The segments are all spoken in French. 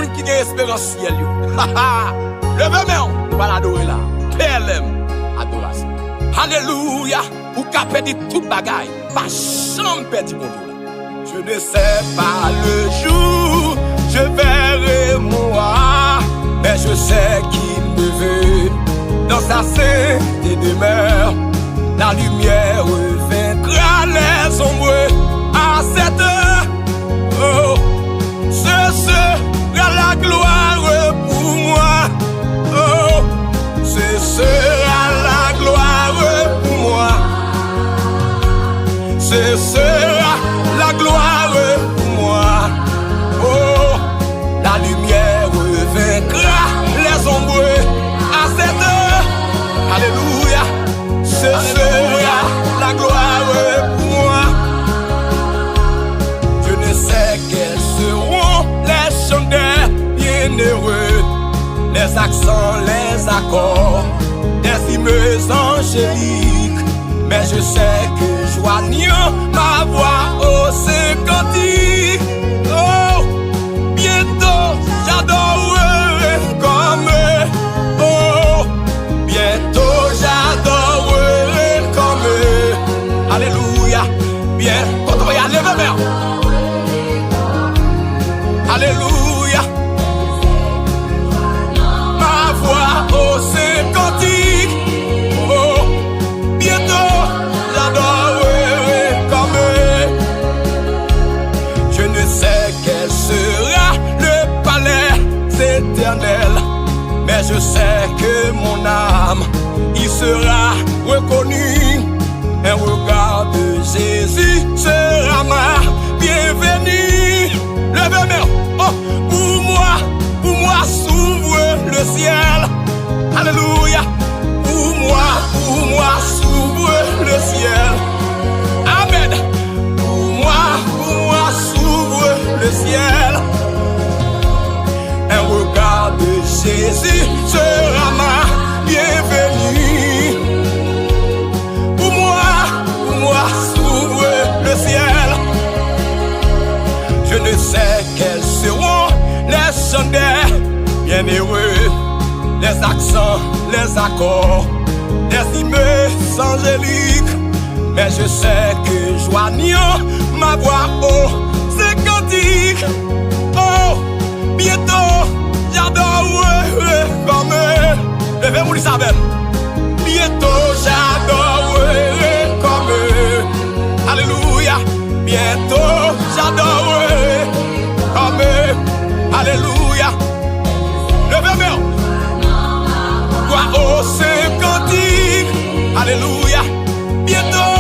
monde qui a espérance ciel. Levez-moi, nous allons adorer là. PLM, adoration. Alléluia, ou qu'a perdu toute bagaille. Pas chambre perdu mon Dieu. Je ne sais pas le jour, je verrai moi, mais je sais qu'il me veut. Dans sa sainte demeure, la lumière vaincra les ombres à cette heure. Oh, ce sera la gloire pour moi. Oh, ce sera la gloire pour moi. Ce sera la gloire pour moi. Oh, la lumière vaincra les ombres à cette heure. Alléluia. Ce sera la gloire pour moi. Je ne sais quels seront les chants des bienheureux, les accents, les accords des hymnes angéliques. Mais je sais que joignant ma voix au cantique, oh, bientôt j'adorerai comme eux. Oh, bientôt j'adorerai comme eux. Alléluia. Bien, quand on va y aller, ma mère. Alléluia. Ma voix au cantique, oh, bientôt j'adorerai comme eux. Je ne sais quel sera le palais éternel, mais je sais que mon âme y sera reconnue. Un regard de Jésus sera ma bienvenue. Levez-moi, oh, pour moi s'ouvre le ciel. Alléluia. Pour moi s'ouvre le ciel. Amen. Pour moi s'ouvre le ciel. Un regard de Jésus sera ma bienvenue. Pour moi s'ouvre le ciel. Je ne sais quels seront les chants des bienheureux, les accents, les accords, des hymnes angéliques. Mais je sais que joignant ma voix au cantique, oh, bientôt j'adorerai comme eux. Levez-vous Isabelle. Bientôt j'adorerai comme eux. Alléluia. Bientôt j'adorerai comme eux. Alléluia. Levez-moi. Voix au cantique. Alléluia. Bientôt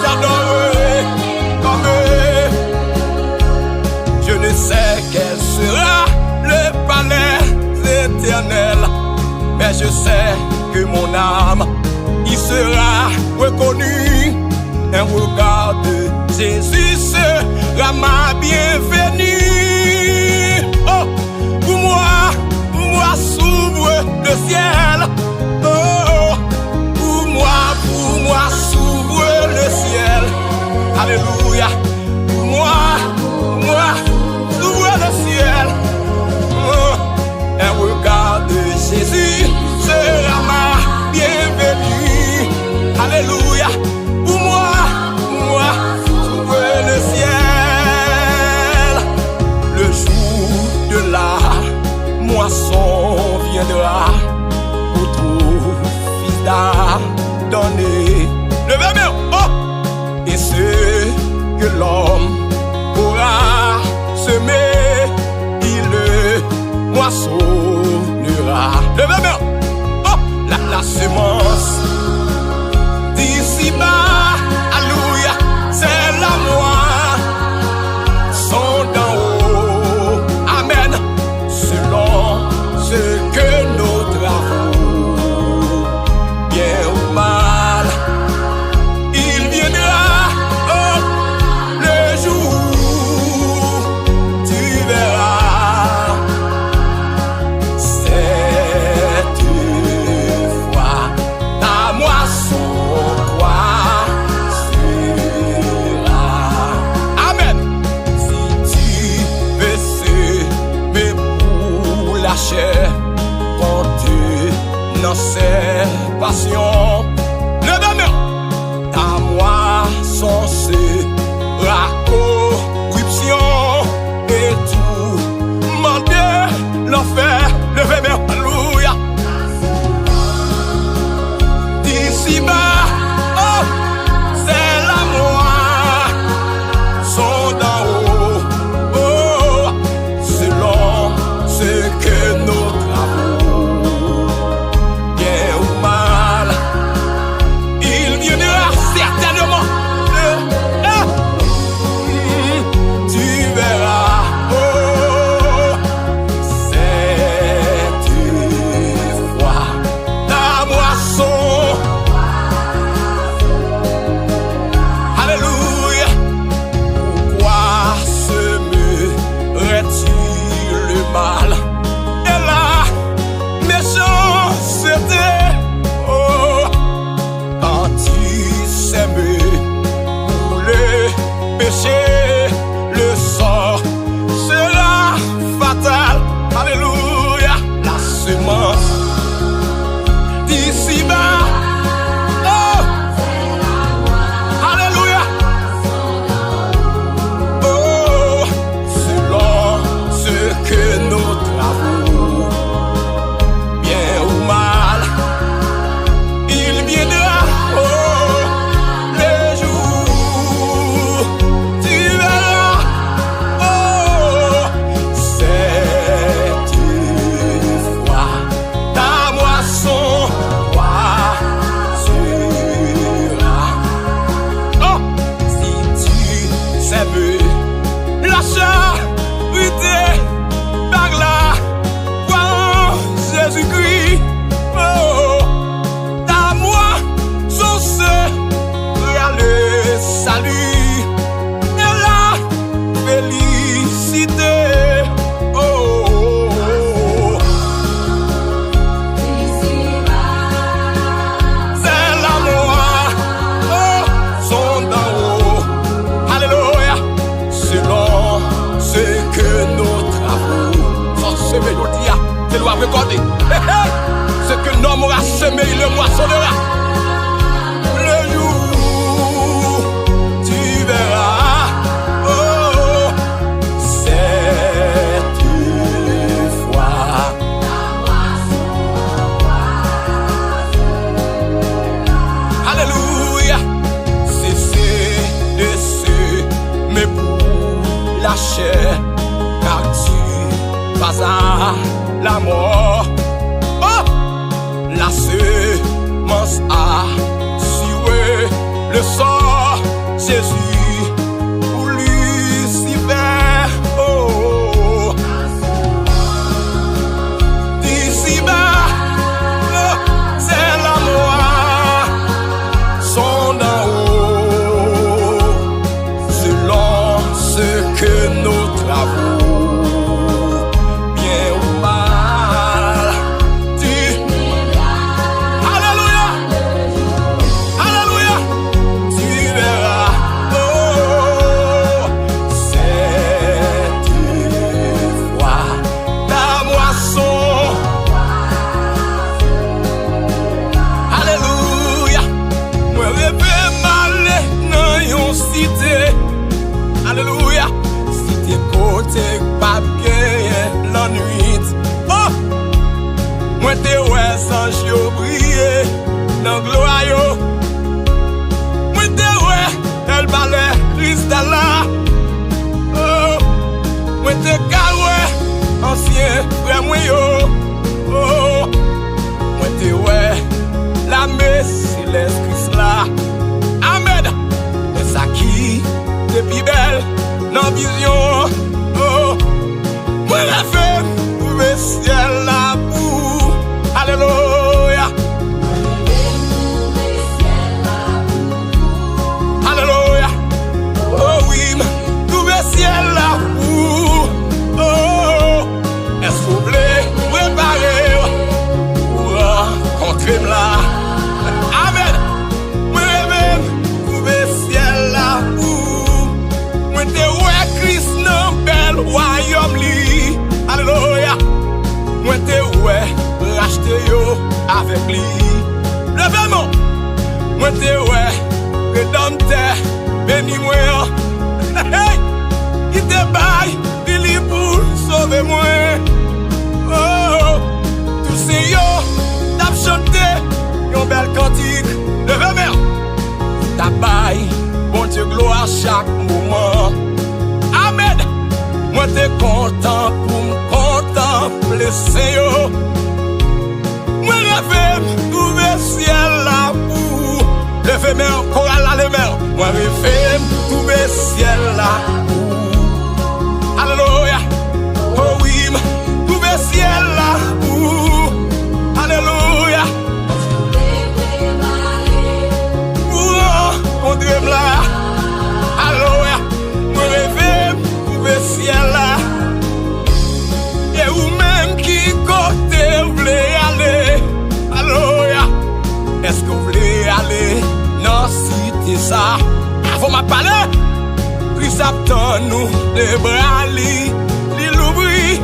j'adorerai comme eux. Je ne sais quel sera le palais éternel, mais je sais que mon âme y sera reconnue. Un regard de Jésus sera ma bienvenue. Oh, pour moi s'ouvre le ciel. Oh, pour moi s'ouvre le ciel. Alléluia. Pour moi s'ouvre le ciel. Oh, un regard de Jésus sera ma bienvenue. Alléluia. Pour moi s'ouvre le ciel. Le jour de la moisson viendra pour tout fils d'Adonai. Levez-moi, oh, et ce que l'homme aura semé, il le moissonnera. Levez-moi, oh, la semence d'ici-bas, alléluia, c'est la moi, sont d'en haut, amen, selon ce que nos travaux, bien ou mal, il viendra, oh, le jour, tu verras, cette fois, ta la chair, compter dans ses passions. Levez-moi, ta moi censé la corruption et tout, demander l'enfer. Levez-moi, alléluia. D'ici-bas, oh, c'est la moi, sont d'en haut, oh, selon ce que nous travaux, bien ou mal, il viendra certainement. Tu verras, oh, cette fois, la moisson. Alléluia. Pourquoi semerait-il le mal et la méchanceté? Oh, quand il s'aime pour le péché, le sort sera fatal. Alléluia. La semence d'ici-bas. Oh, alléluia. Oh, selon ce que nous travaux, bien ou mal, il viendra. Oh, le jour, tu verras. Oh, cette fois, ta moisson sera. Oh, si tu sèmes la charité par la foi en Jésus-Christ, oh, ta moisson sera le salut et la félicité. Oh, c'est la moi, oh, sont d'en haut. Alléluia. Selon ce que nous travaux, sans semer, je dis, tu dois regarder. Ce que l'homme aura semé, il le moissonnera. Le jour, tu verras. Oh, cette fois. Alléluia. Cessez de semer pour la chair, car tu vas à la mort. Oh, la semence a sué le sort. Jésus pour Lucifer. Oh, d'ici-bas, oh, c'est la moi, sont d'en haut, selon ce que nous travaux, bien ou mal, tu. Alléluia. Alléluia. Tu verras. Oh, cette fois, ta moisson. Alléluia. Moi rêve mal dans yon cité. Alléluia. Cité côté pas bien la nuit. Oh, moi te ouais sans yo briller dans gloire yo. Moi te ouais elle balait cristal là. Oh, moi te carré ancien frère moi yo. Oh, moi te ouais la messe céleste Christ là. Amen. Et ça qui depuis belle dans vision. Oh, moi rêve pour le ciel là pour. Alléluia. Alléluia. Oh oui, tout le ciel là pour. Oh, est-ce que vous voulez préparer pour rencontrer là? Amen. Moi rêve pour le ciel là pour. Moi te ouais Christ non lui. Levez-moi, moi t'es ouais, rédempteur, bénis-moi. Hey, il te baille, il pour sauver moi. Oh, tout c'est yo, t'as chanté, yon bel cantique. Levez-moi, t'as baille, bon Dieu gloire chaque moment. Amen. Moi t'es content pour me contempler Seigneur. Moi rêve trouver ciel là pour lever mes chorale à les mains. Moi rêve trouver ciel là pour alléluia. Oh oui, trouver ciel là pour alléluia. Pour on drème là. Alléluia. Moi rêve trouver ciel là. Et ou même qui côté vous voulez aller. Alléluia. Est-ce que vous voulez aller dans cité ça? Avant ma parler, Christ attend nous les bras li l'ouvri.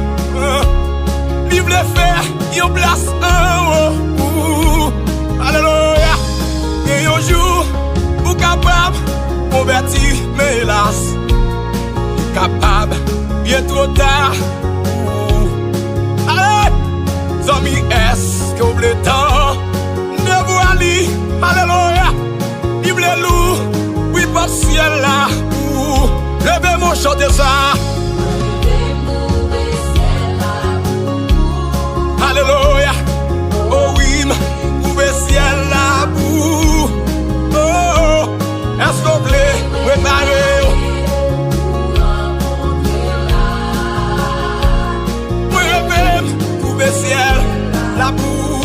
Li voulait faire yon place en haut. Alléluia. Et yon jour vous capable convertir mais hélas capable bien trop tard. Allez, amis, est-ce que vous voulez tant de vous aller? Alléluia. Il voulait loup, oui, par ciel là. Levez mon chant de ça. Alléluia. Oh oui, pouvez ciel là. Oh, est-ce que vous voulez préparer? Ciel, la boue,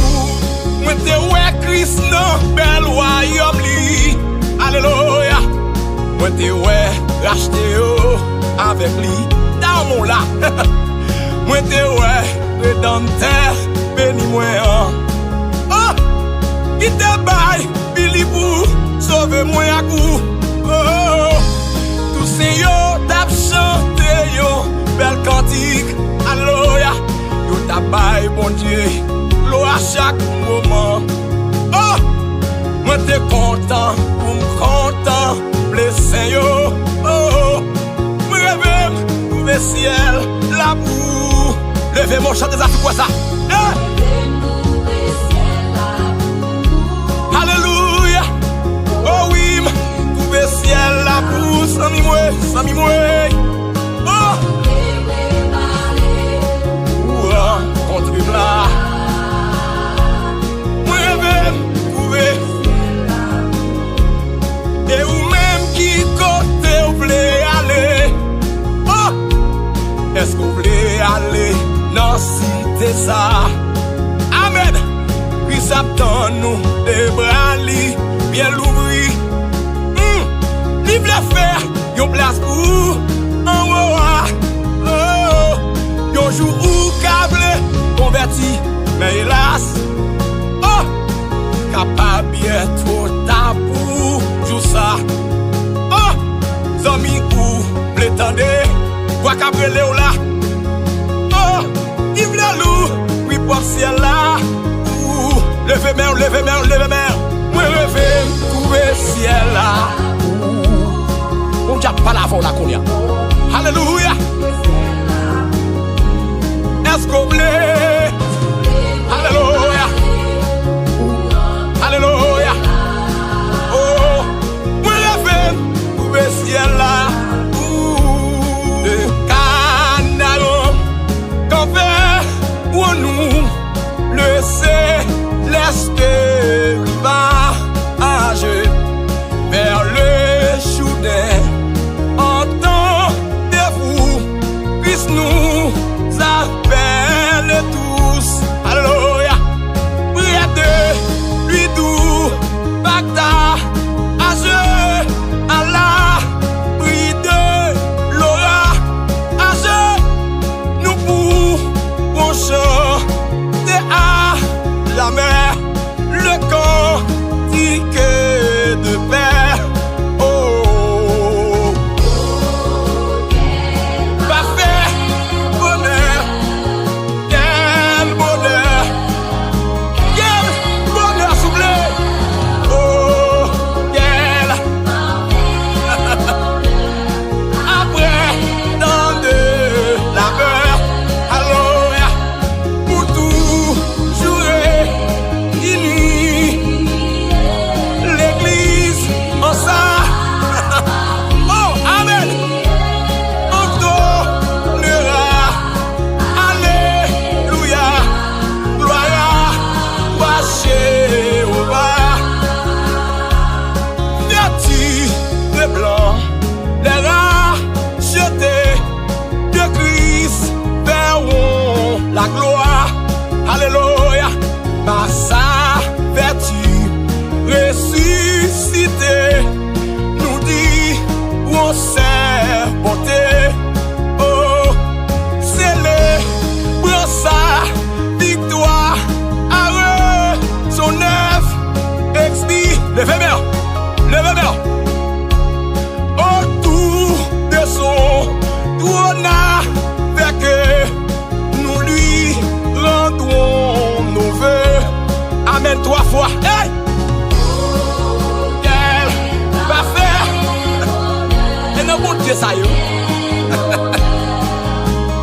moi t'es ouais Christ non bel royaume li. Alléluia. Moi t'es ouais racheté avec lui dans mon là. Moi t'es ouais rédempteur bénis-moi. Oh, il te baille Billy pour sauver moi à coup. Oh, tous ces yo t'as chanté yo bel cantique. Alléluia. Ta baille, bon Dieu, l'eau à chaque moment. Oh, moi t'es content, pour me contempler Seigneur. Oh, moi rêve, trouver ciel, la boue. Levez mon chant des affaires quoi ça? Alléluia. Oh oui, trouver ciel, la boue, sans mi Oh, contre là. Moi rêve trouver. Et ou même qui côté vous voulez aller. Oh, est-ce que vous voulez aller dans cité ça? Amen. Christ attend nous des bras li bien l'ouvri. Il voulait faire yon place pour en haut. Oh, yon jour où câble converti, mais hélas, oh, capable bien trop tard pour tout ça. Oh, amis ou prétendez, quoi qu'après Léo là. Oh, il voulait loup, oui, pour ciel là. Levez main, levez main, levez main. Moi, rêve, trouver ciel là. On n'a pas la voix là qu'on y a. Alléluia. Est-ce qu'on voulait? Alléluia. Alléluia. Oh, moi rêve, trouver ciel là. Le canal, qu'en fait, pour nous, le céleste va âger vers le Jourdain. Entendez-vous, Christ nous appelle tous. Alléluia. Près de lui d'où Bagdad, âge à la prix de l'aura, âge nous pour chanter à la mer. Amen 3 fois. Hey! Quel parfait. Et non, bon Dieu, ça y est.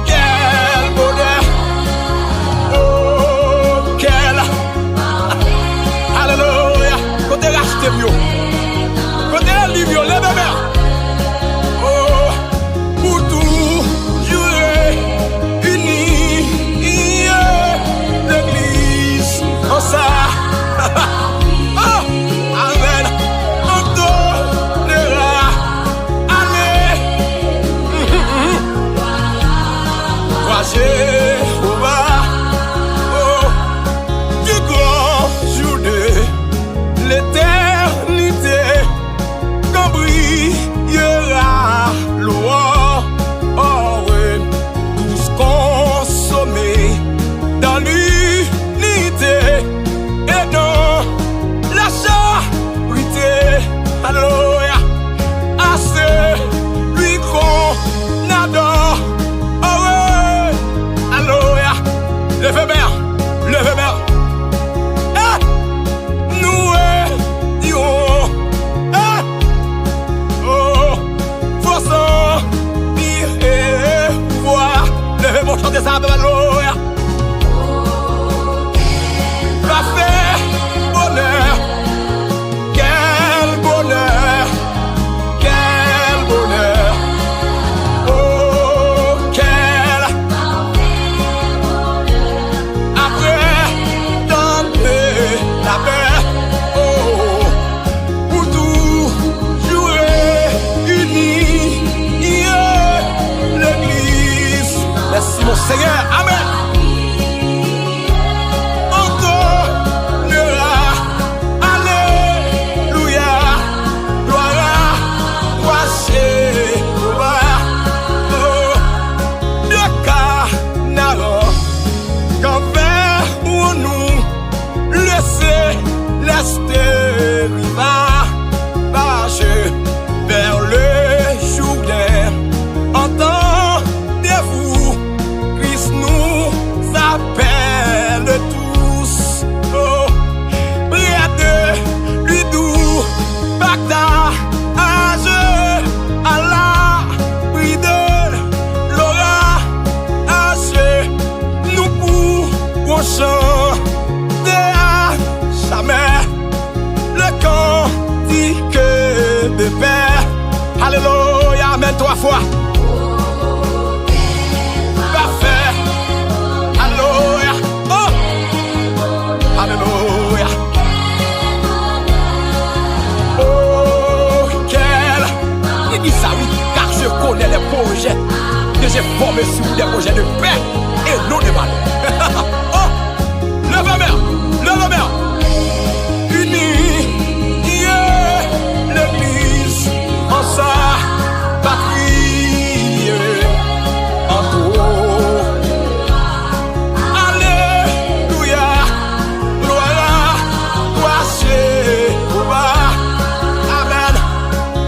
Quel bonheur. Oh, quel. Alléluia. Côté racheté mieux. Côté livre, lève-moi. Oh, pour tout jurer, unis, l'église, en ça. Oh, amen. On donnera. Allez. Toi, Jéhovah. Oh, du grand jour de l'éternité. Quand brillera l'aurore, oh oui, tous consommés dans l'unité et dans la charité. Alléluia, à celui qu'on adore, oh oui, alléluia. Levez-moi, levez-moi. Nous dirons. Levez mon chant des arbres, alléluia. Parfait bonheur. Quel bonheur. Quel bonheur. Oh, quel. Après tant de la paix. Oh, pour tout jouer unis. L'église. Merci mon Seigneur, amen. On donnera, alléluia, gloire à toi, Jéhovah. Oh, de Canaan, qu'enverrons-nous, laissez riva marcher vers le Jourdain. Entendez-vous, Christ nous appelle tous. Oh, près de lui doux partage à l'abri de l'orage. Nous pourrons chanter à jamais le cantique de paix. Alléluia, amen 3 fois. Parfait. Alléluia. Oh. Alléluia. Oh, quel. Il dit ça, oui, car je connais les projets que j'ai formés sur des projets de paix et non de mal. Oh, levez-moi. Unis, l'église en sa patrie. En tout. Alléluia, gloire à toi, Jéhovah. Amen.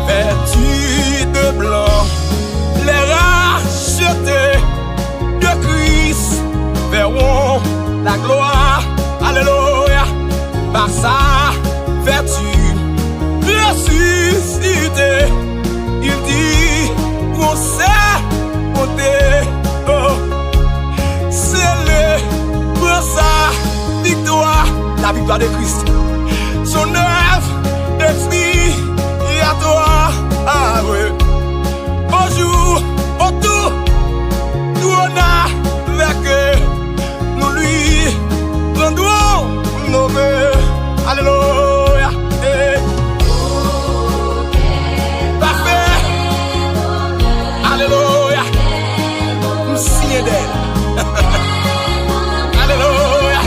Vêtus de blanc, les rachetés de Christ verront la gloire. Alléluia, par sa vertu ressuscité. Il dit qu'on s'est monté. Oh, célèbre sa victoire, la victoire de Christ. Son œuvre expiatoire. Ah oui. Bonjour, autour, nous on a avec nous lui rendons nos vœux. Alléluia. Eh. Parfait. Alléluia. Signe d'elle. Alléluia.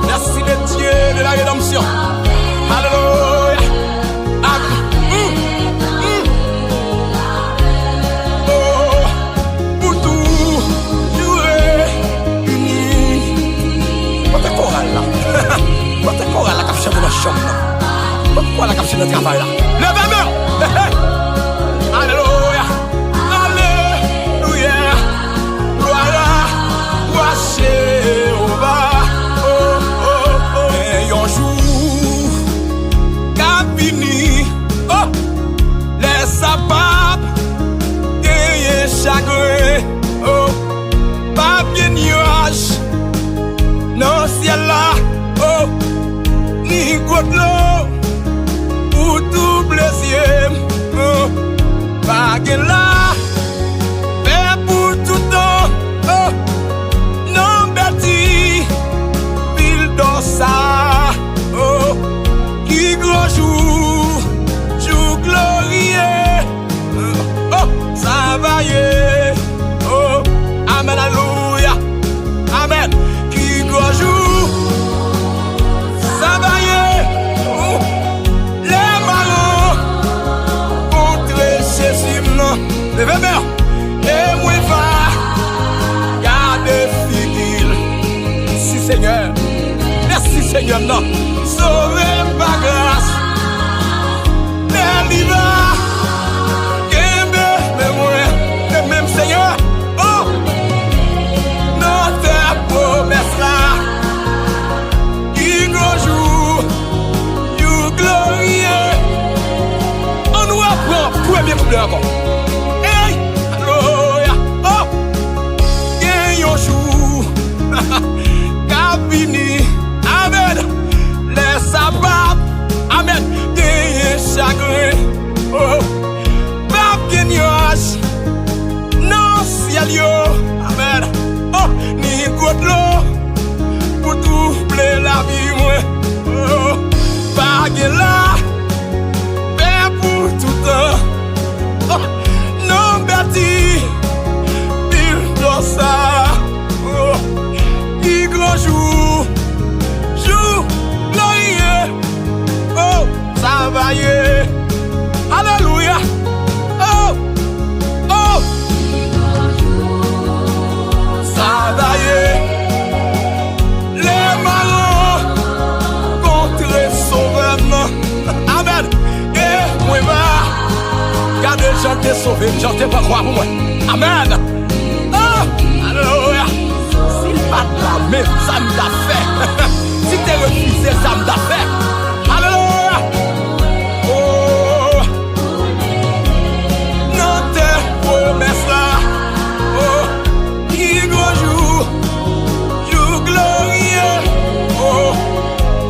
Merci le Dieu de la rédemption. Alléluia. Oh, pour tout jouer unis. Votre chorale là. Votre chorale là qui chante dans la chambre là. Votre chorale là qui chante dans le travail là. Levez-moi. Alléluia. Alléluia. Gloire à toi, Jéhovah. Oh, oh, oh. Seigneur. Merci Seigneur, non. Sauvé par grâce. Délivre. Même Seigneur. Oh. Notre promesse là. Qui grand jour. You glorieux. On nous apprend. Premier couplet encore. Hey. Alléluia. Oh. Gagne jour. Capini. Amen. Les sabbats. Amen. Gagne chagrin. Oh. Pape gagnage. Non, ciel yo. Amen. Oh. Ni goutte l'eau. Pour doubler la vie, moi. Oh. Pas là. Père pour tout temps. Oh. Non, Bertie. Pile dans ça. Oh. Qui grand jour. Jour glorieux. Oh. Ça va y est. Alléluia. Oh. Oh. Ça va y est. Les marrons contre sauveur. Amen. Et moi, car des gens t'es sauvé, j'en t'ai pas croire pour moi. Amen. Oh. Alléluia. S'il pas de la même, ça me t'a fait. Si t'es refusé, ça me t'a fait. Alléluia. Oh. Notre promesse là. Oh. Qui grand jour. Jour glorieux. Oh.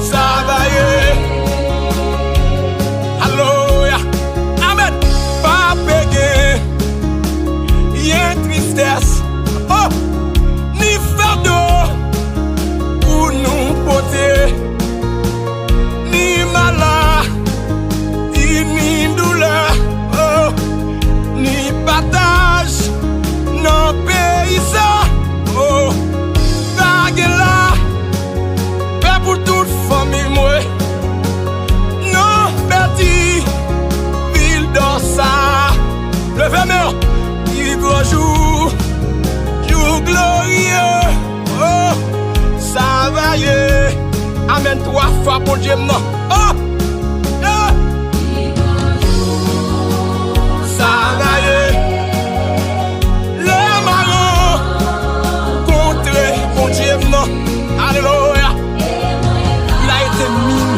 Ça va y est. Alléluia. Amen. Pas pégué. Y'a tristesse. Oh. Ni fardeau. Pour nous porter. Ni malade. Ni douleur. Oh. Ni partage. Non pays ça. Oh. Bague là. Père pour toute famille moi. Non Bertie. Ville dans ça. Levez-moi. Qui grand jour. Jour glorieux. Oh. Ça va y est. Amen 3 fois pour Dieu non. Oh. Ça va y est. Les marrons contre mon Dieu non. Alléluia. Il a été mis.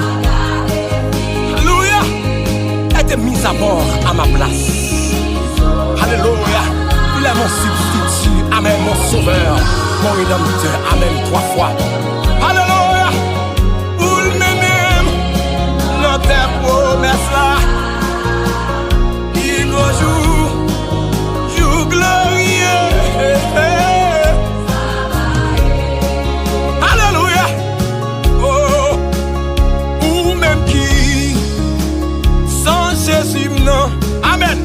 Alléluia. A été mis à mort à ma place. Alléluia. Il est mon substitut. Amen mon sauveur. Mon rédempteur. Amen 3 fois. Alléluia. Pour le même. Notre promesse là. Il grand jour. Jour glorieux. Alléluia. Oh. Ou même qui. Sans Jésus non. Amen.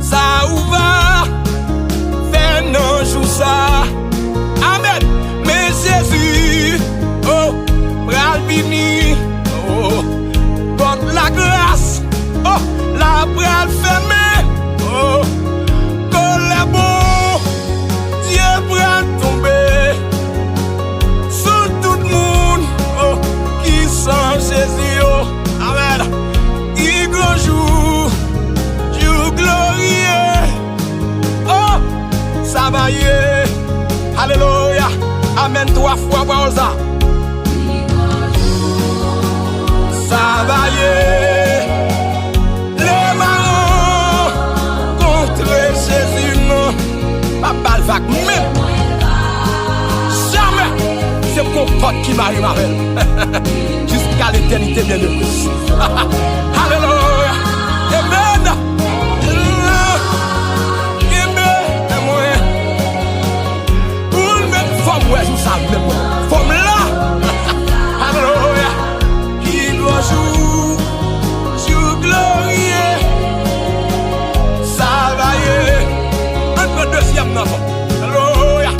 Ça ou va. Fait non joue ça. Amen. Mais Jésus. Oh. Bral vini. Oh. Porte la grâce. Oh. La bral fermée. Oh. Colère bon. Dieu bral tomber. Sur tout le monde. Oh. Qui sans Jésus. Oh. Amen. Il grand jour. Jour glorieux. Oh. Ça va y est. Alléluia. Amen 3 fois par ça. Ça va y est. Les marrons contre Jésus non. Ma balle va même. Jamais. C'est mon pote qui m'arrive avec. Jusqu'à l'éternité bien heureuse. Alléluia. Amen. Ouais, je savais même pas. Forme là. Alléluia. Qui doit jouer. Jour glorieux. Ça va y est. Entre deuxième nom. Alléluia.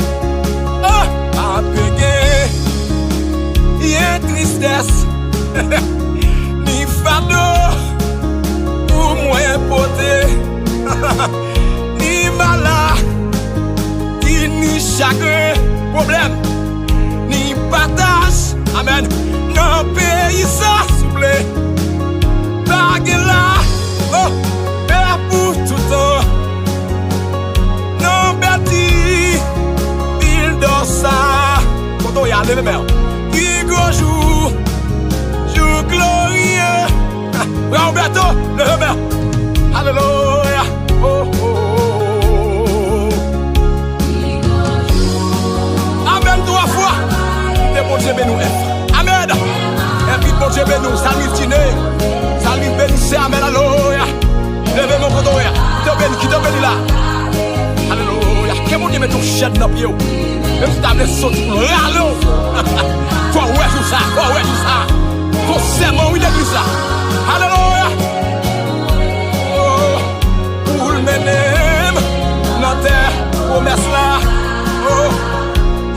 Ah, pégué. Y a tristesse. Ni fardeau. Pour moi porter. Ni malade. Ni chagrin. Problème, Levez main. Qui grand jour, jour glorieux. Roberto, levez main. Alléluia. Oh, oh, oh. Amen, 3 fois. Et bon Dieu béni nous. Amen. Et puis bon Dieu béni nous. Salut Tiné. Salut béni. Amen. Alléluia. Levez mon côté. Qui te béni là. Alléluia. Que mon Dieu met ton chaîne dans le pied. Même si tu as sauté pour râler. Toi, ouais, tout ça. Toi, ouais, tout ça. Ton serment, oui, l'église là. Alléluia. Pour le mener dans tes promesses là. Oh,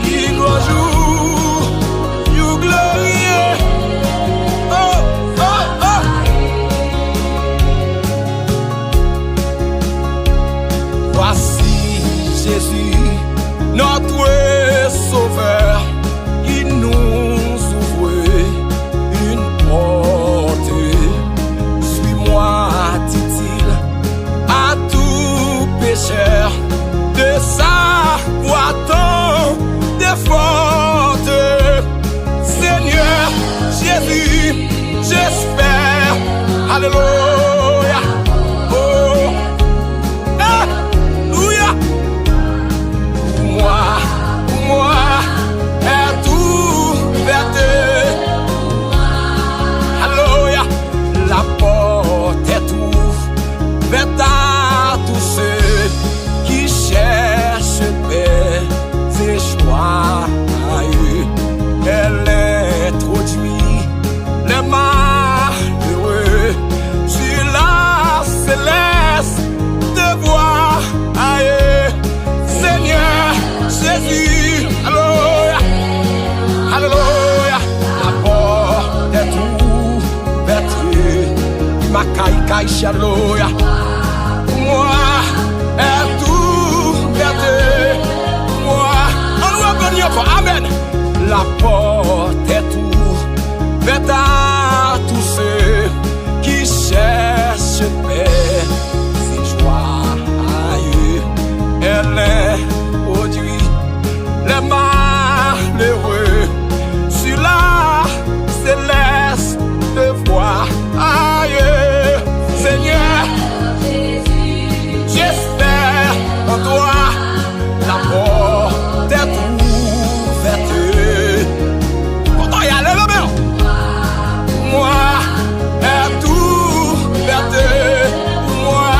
qui grand jour, you glorieux. Oh, oh, oh. Voici Jésus, notre Sauveur, qui nous ouvre une porte. Suis-moi, dit-il, à tout pécheur, de sa voix tant déforte. Seigneur Jésus, j'espère, alléluia. Oh, alléluia. Moi, est ouverte. Alléluia. La porte est ouverte à tous ceux qui cherchent paix et joie. Elle introduit les malheureux sur la céleste de voix. Seigneur Jésus, alléluia, alléluia. La porte est ouverte, ma caille, alléluia. Moi est ouverte, moi, on va venir pour amen. La porte est ouverte à tous ceux qui cherchent paix et joie. Elle produit les malheureux sur la céleste voie. Seigneur, j'espère en toi. La porte est ouverte. Pourtant, il y a le bien. Moi, est ouverte. Moi,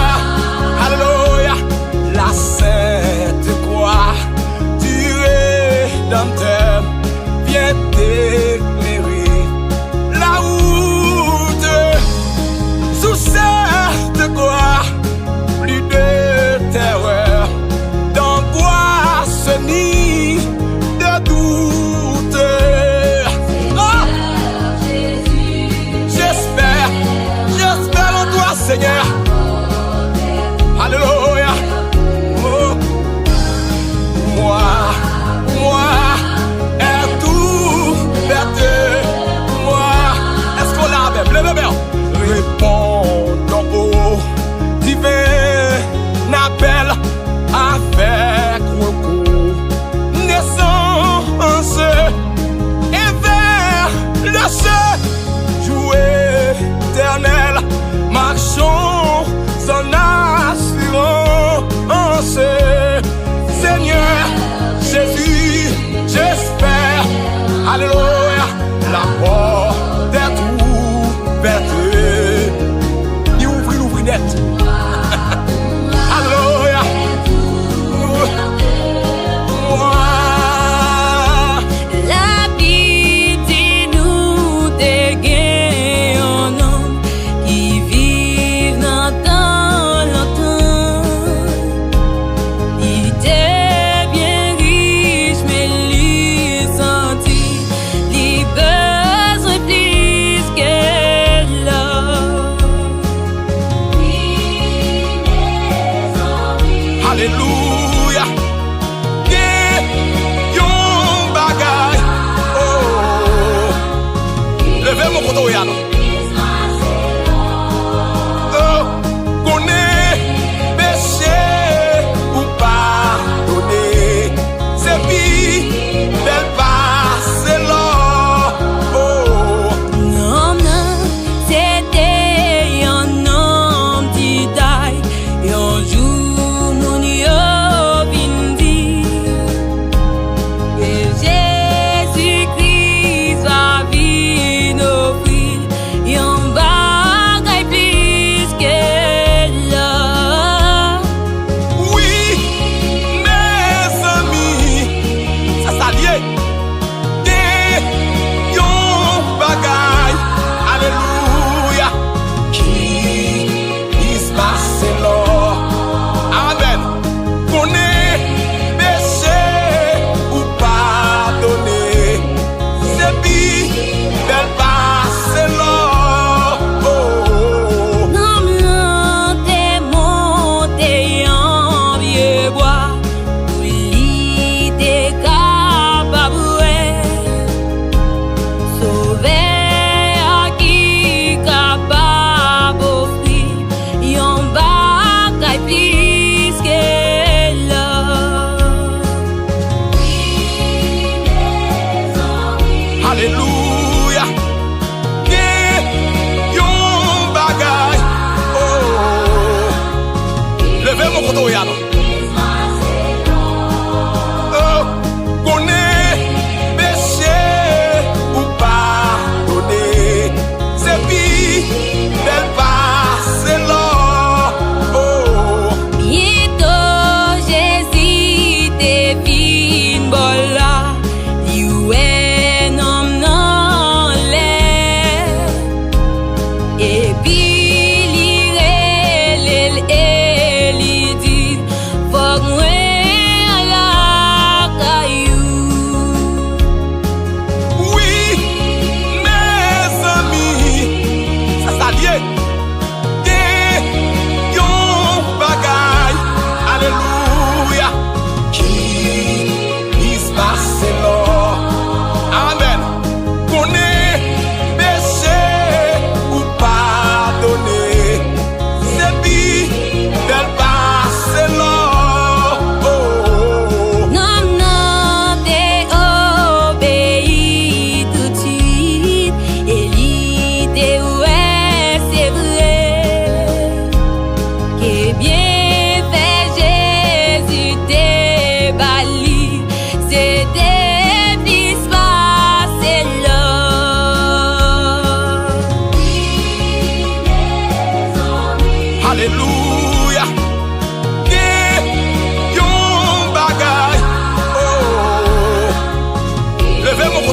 alléluia. La sainte croix du Rédempteur vient d'éclairer la route. Sous cette croix, plus de terreur, d'angoisse ni de doute. Oh! J'espère en toi, Seigneur. Alléluia. Oh. Moi est ouverte. Moi, est-ce qu'on l'a même? Lève bien. Répondons au divin appel avec reconnaissance et vers le séjour éternel, marchons en assurance. Seigneur Jésus, j'espère, alléluia. La porte est ouverte. Il ouvre net. Alléluia. Moi. La Bible dit nous des un homme qui vit dans longtemps. Il était bien riche, mais lui sentit les besoins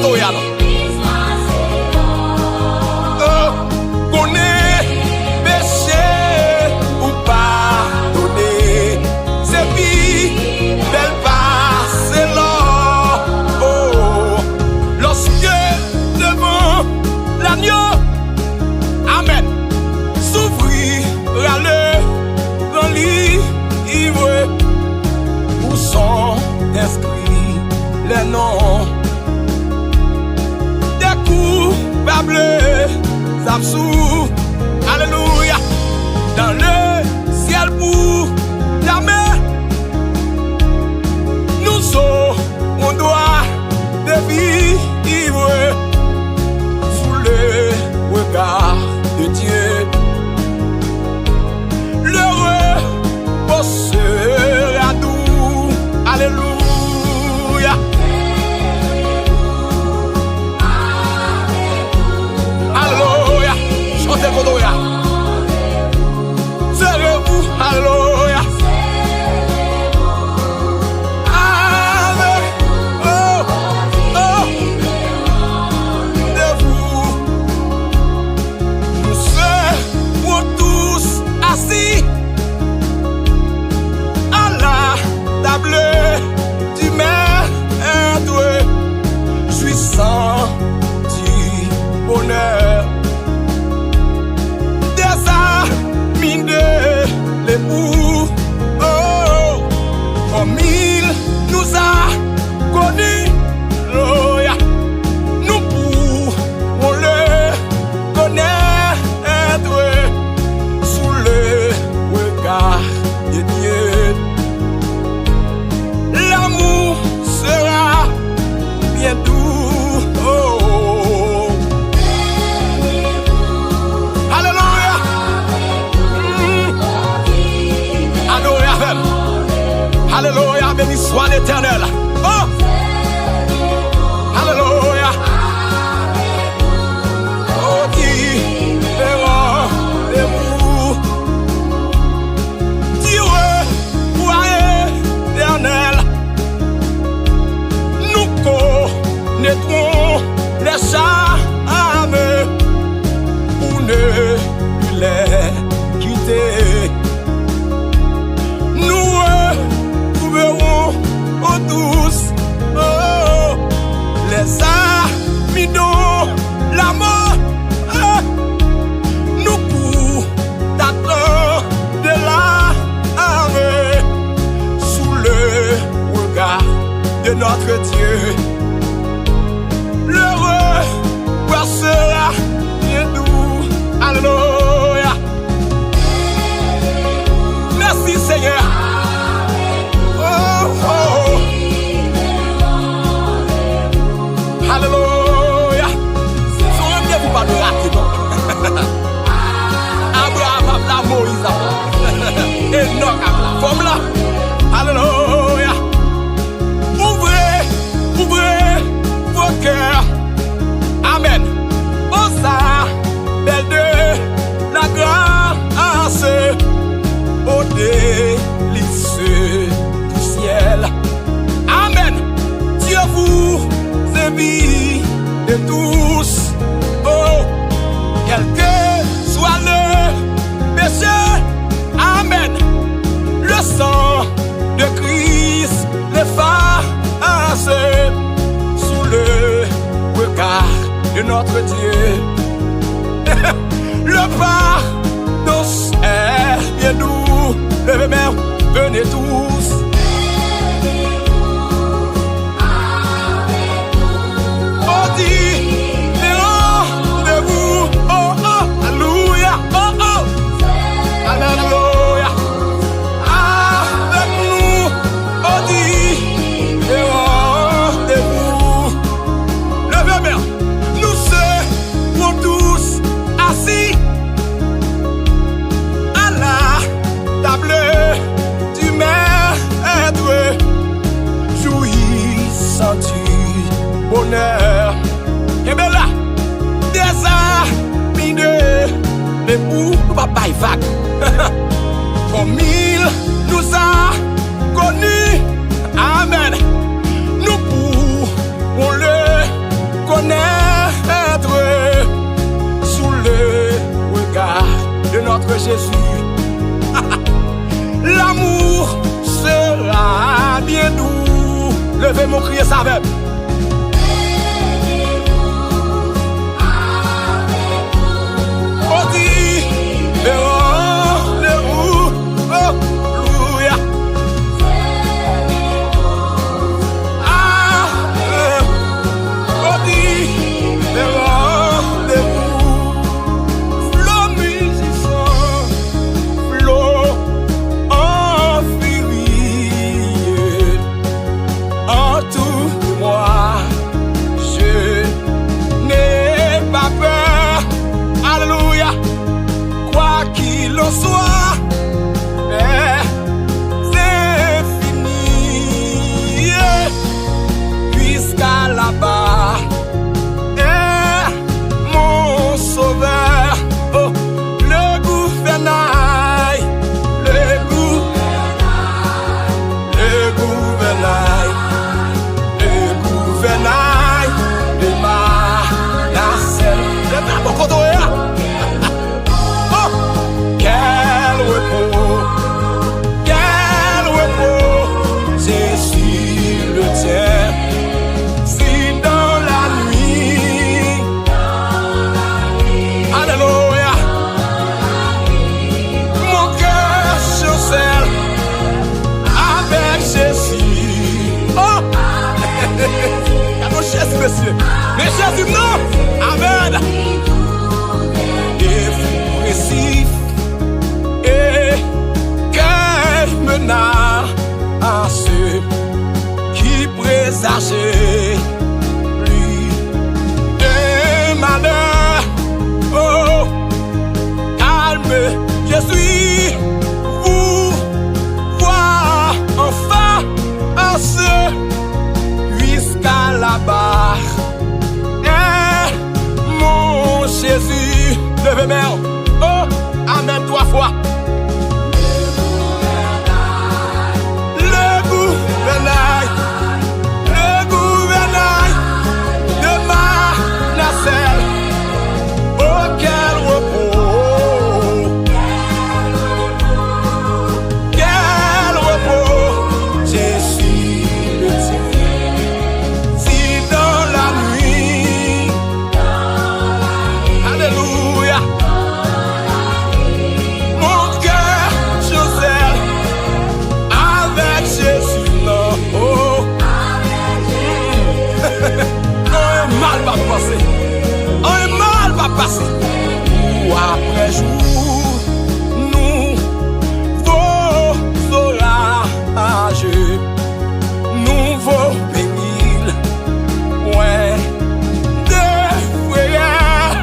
koto ya non. Connaît péché ou pardonner, c'est vie, belle passe là. Oh, lorsque devant l'agneau, amen, s'ouvrira le grand livre où sont inscrits les noms des coupables absous. Alléluia. Dans le ciel pour jamais, nous sommes, on doit de vivre sous le regard de Dieu. L'heureux sera doux. Alléluia. Alléluia. Chantez Kodoya. Serez-vous. Alléluia. Avec de vous, nous serons tous assis à la table du maître, jouissant du bonheur des amis de l'époux. Oh, comme il nous a connus, Alléluia, nous pourrons le connaître sous le regard de Dieu. L'amour sera bien doux. Oh, alléluia. Alléluia. Alléluia. Béni soit l'Éternel. Oh, alléluia. Oh, qui verra les vous. Dieu, ouais, éternel. Nous connaîtrons les charmes pour ne plus les quitter. Nous trouverons tous les amis dont la mort nous pour t'attendre de l'âme sous le regard de notre Dieu. L'heureux sera bien doux. Alléluia. Merci Seigneur. Oh, oh. Alléluia. Souvenez-vous pas de rater, non? Abraham a la Moïse a et Enoch a la forme là. Alléluia. Ouvrez vos cœurs. Amen. Osa, belle de la grâce, au délice du ciel. Amen. Dieu vous aime de tous. Oh, quel que soit le péché. Amen. Le sang de Christ l'efface sous le regard de notre Dieu. Le pardon est bien doux. Levez main, venez tous. Oh, différents de vous. Oh, oh, alléluia. Oh, oh, alléluia. Avec nous, oh, différents de vous. Levez main, nous serons tous assis à la table du maître, jouissant du bonheur. Et bien là, des amis de l'époux, nous va pas y vague. Comme il nous a connus, amen. Nous pourrons le Levez-moi crier ça avec. On dit, rendez-vous, alléluia. On dit, rendez-vous. Flot musicien, flot en furie. En tout moi, je n'ai pas peur. Alléluia. Quoi qu'il en soit, c'est fini. Puisqu'à là-bas est mon sauveur. Oh, le gouvernail, le gouvernail de ma nacelle. C'est pas mon côté. Oh, quel repos, Jésus le tien. Si dans la nuit, alléluia, mon cœur chancelle avec Jésus. Oh, Jésus, monsieur. Mais Jésus, non. Amen. Et récif et cœur menace qui présageait lui un malheur. Oh, calme, je suis vous voir enfin en ce jusqu'à la barre. Mon Jésus, levez main. Oh, amen 3 fois. Le gouvernail de ma nacelle. Oh, quel repos, Jésus le tien. Si dans la nuit, alléluia, mon cœur chancelle avec Jésus, non. Oh, un mal va passer, un mal va passer. Ou après jour, nous vos orages, nouveau péril, ouais, de frères.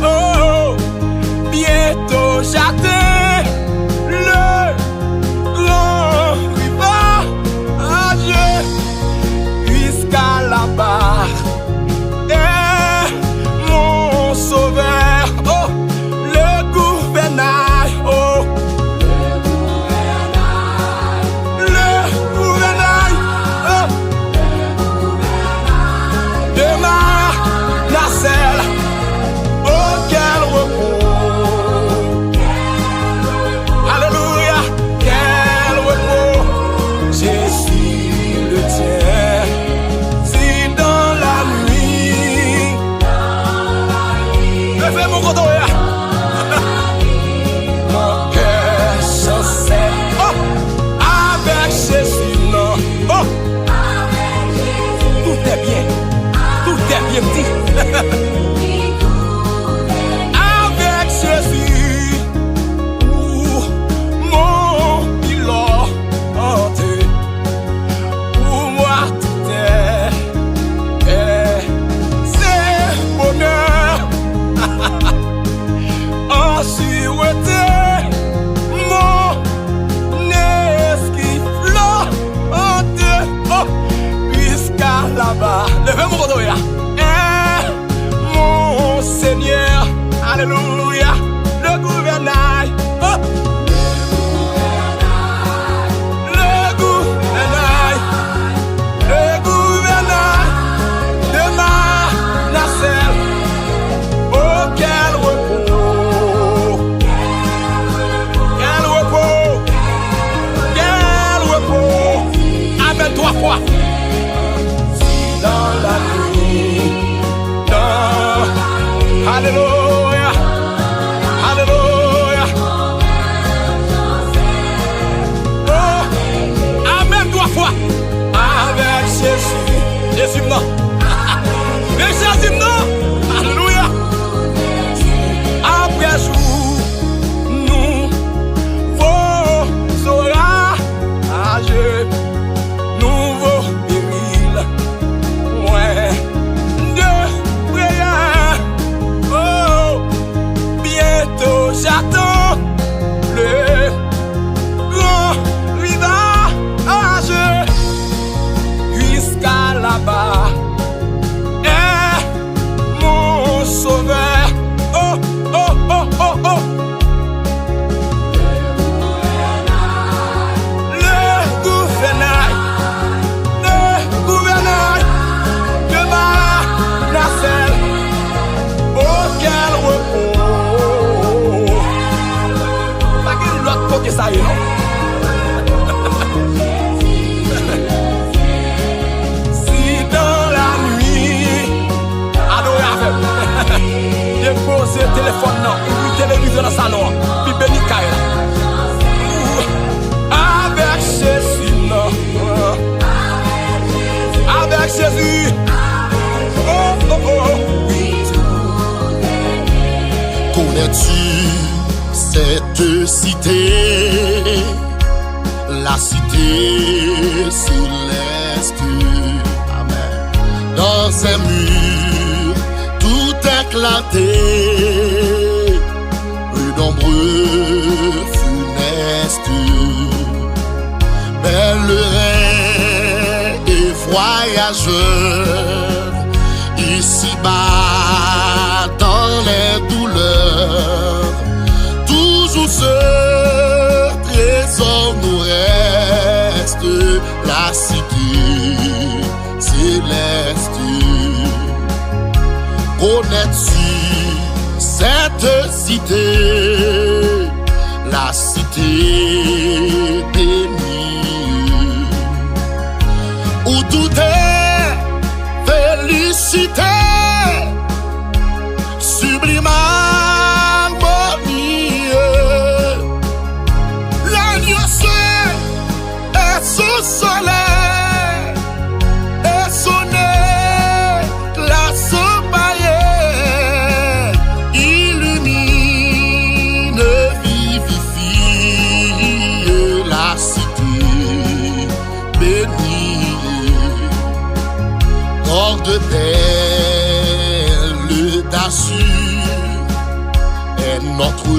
Oh, bientôt j'atteins le grand rivage, jusqu'à la barre est mon sauveur. Oh, le gouvernail, oh, le gouvernail, oh, de ma nacelle. Oh, quel repos, alléluia, quel repos, Jésus le tien. Si dans la nuit, levez mon côté, mon cœur chancelle. Oh, avec Jésus, non. Oh, tout est bien dit. Avec Jésus, mon pilote, pour moi tout est c'est bonheur. En sûreté, mon esquif flotte, oh, jusqu'à là-bas. Levez mon côté, mon Seigneur, alléluia, le gouvernail, oh, le gouvernail de ma nacelle. Oh, quel repos, amen 3 fois. ça, non? Si dans la nuit, adorez avec. Déposez le téléphone, non, ou le téléviseur dans sa noix, puis béni Kaila. Avec Jésus, non. Avec Jésus. Oh, oh, oh. Connais-tu cette cité, la cité céleste? Amen. Dans ses murs, tout éclaté, peu nombreux funestes, belle reine et voyageur, ici-bas dans les douleurs, toujours ce trésor nous reste, la cité céleste. Connais-tu cette cité, la cité bénie, où tout est félicité, sublime harmonie, l'agneau seul est sous soleil, et son éclat païen illumine, vivifie la cité bénie. Garde d'elle d'assure est notre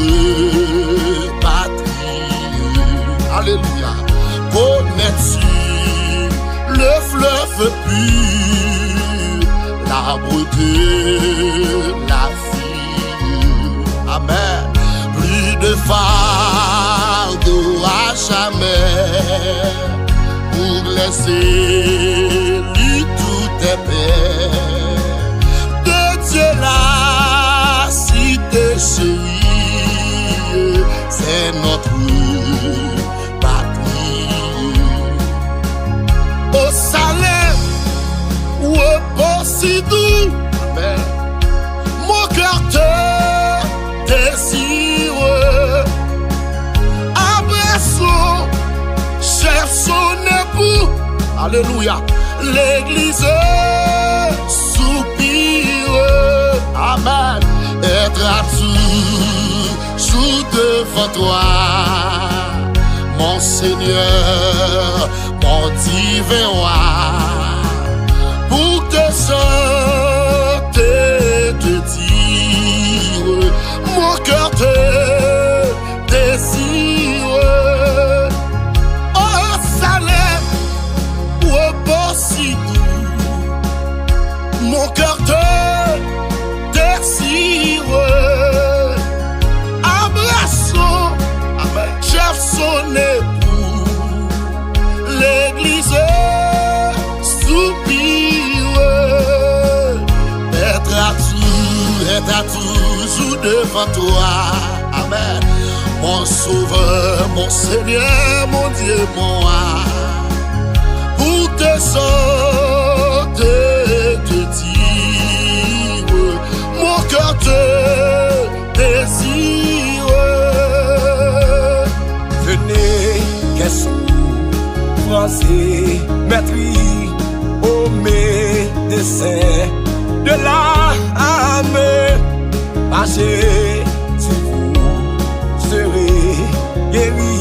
patrie. Alléluia. Connais-tu le fleuve pur, l'arbre de la vie? Amen. Plus de fardeau à jamais pour laisser tout est paix de Dieu, la cité chérie, c'est notre patrie. Au Salem, au Sidou, mon cœur te désire. Après son cher son époux, alléluia. L'église soupire, amen. Être à toujours devant toi, mon Seigneur, mon divin roi, pour te chanter, te dire, mon cœur te désire. Oh, Salem, mon cœur te désire. Abraçons, chef son époux, l'église soupire, être à toujours devant toi, amen. Mon sauveur, mon Seigneur, mon Dieu, mon roi, pour te sauter, te dire, mon cœur te désire. Venez, qu'est-ce français, maîtrise, au médecin de l'âme, passez, si vous serez guéri,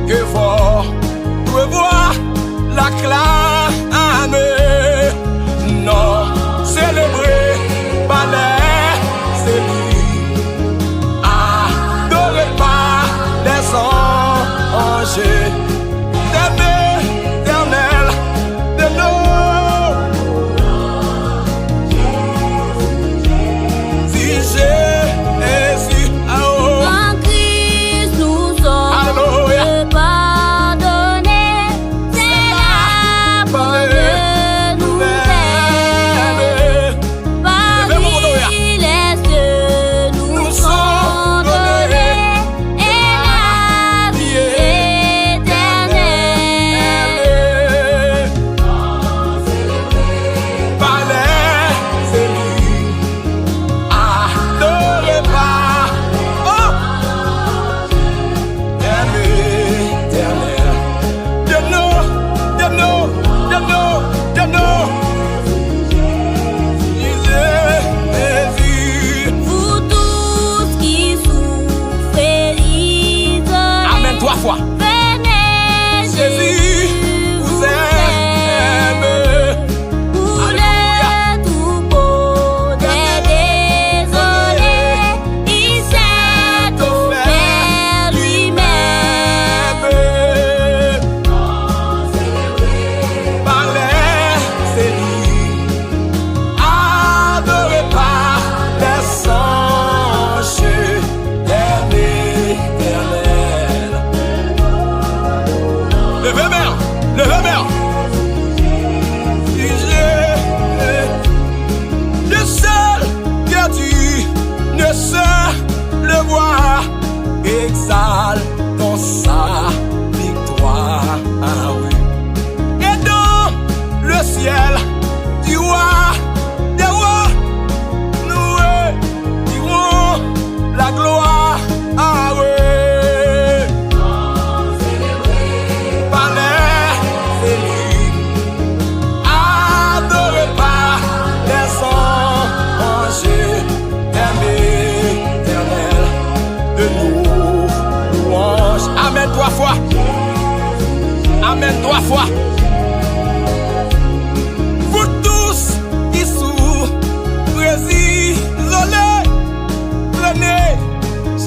que fort, revoir la clame, non, célébrer, balai, c'est lui, adorez pas les anges, d'éternel, de nous, si Jésus, En Christ nous sommes Alléluia. pardonnés, c'est la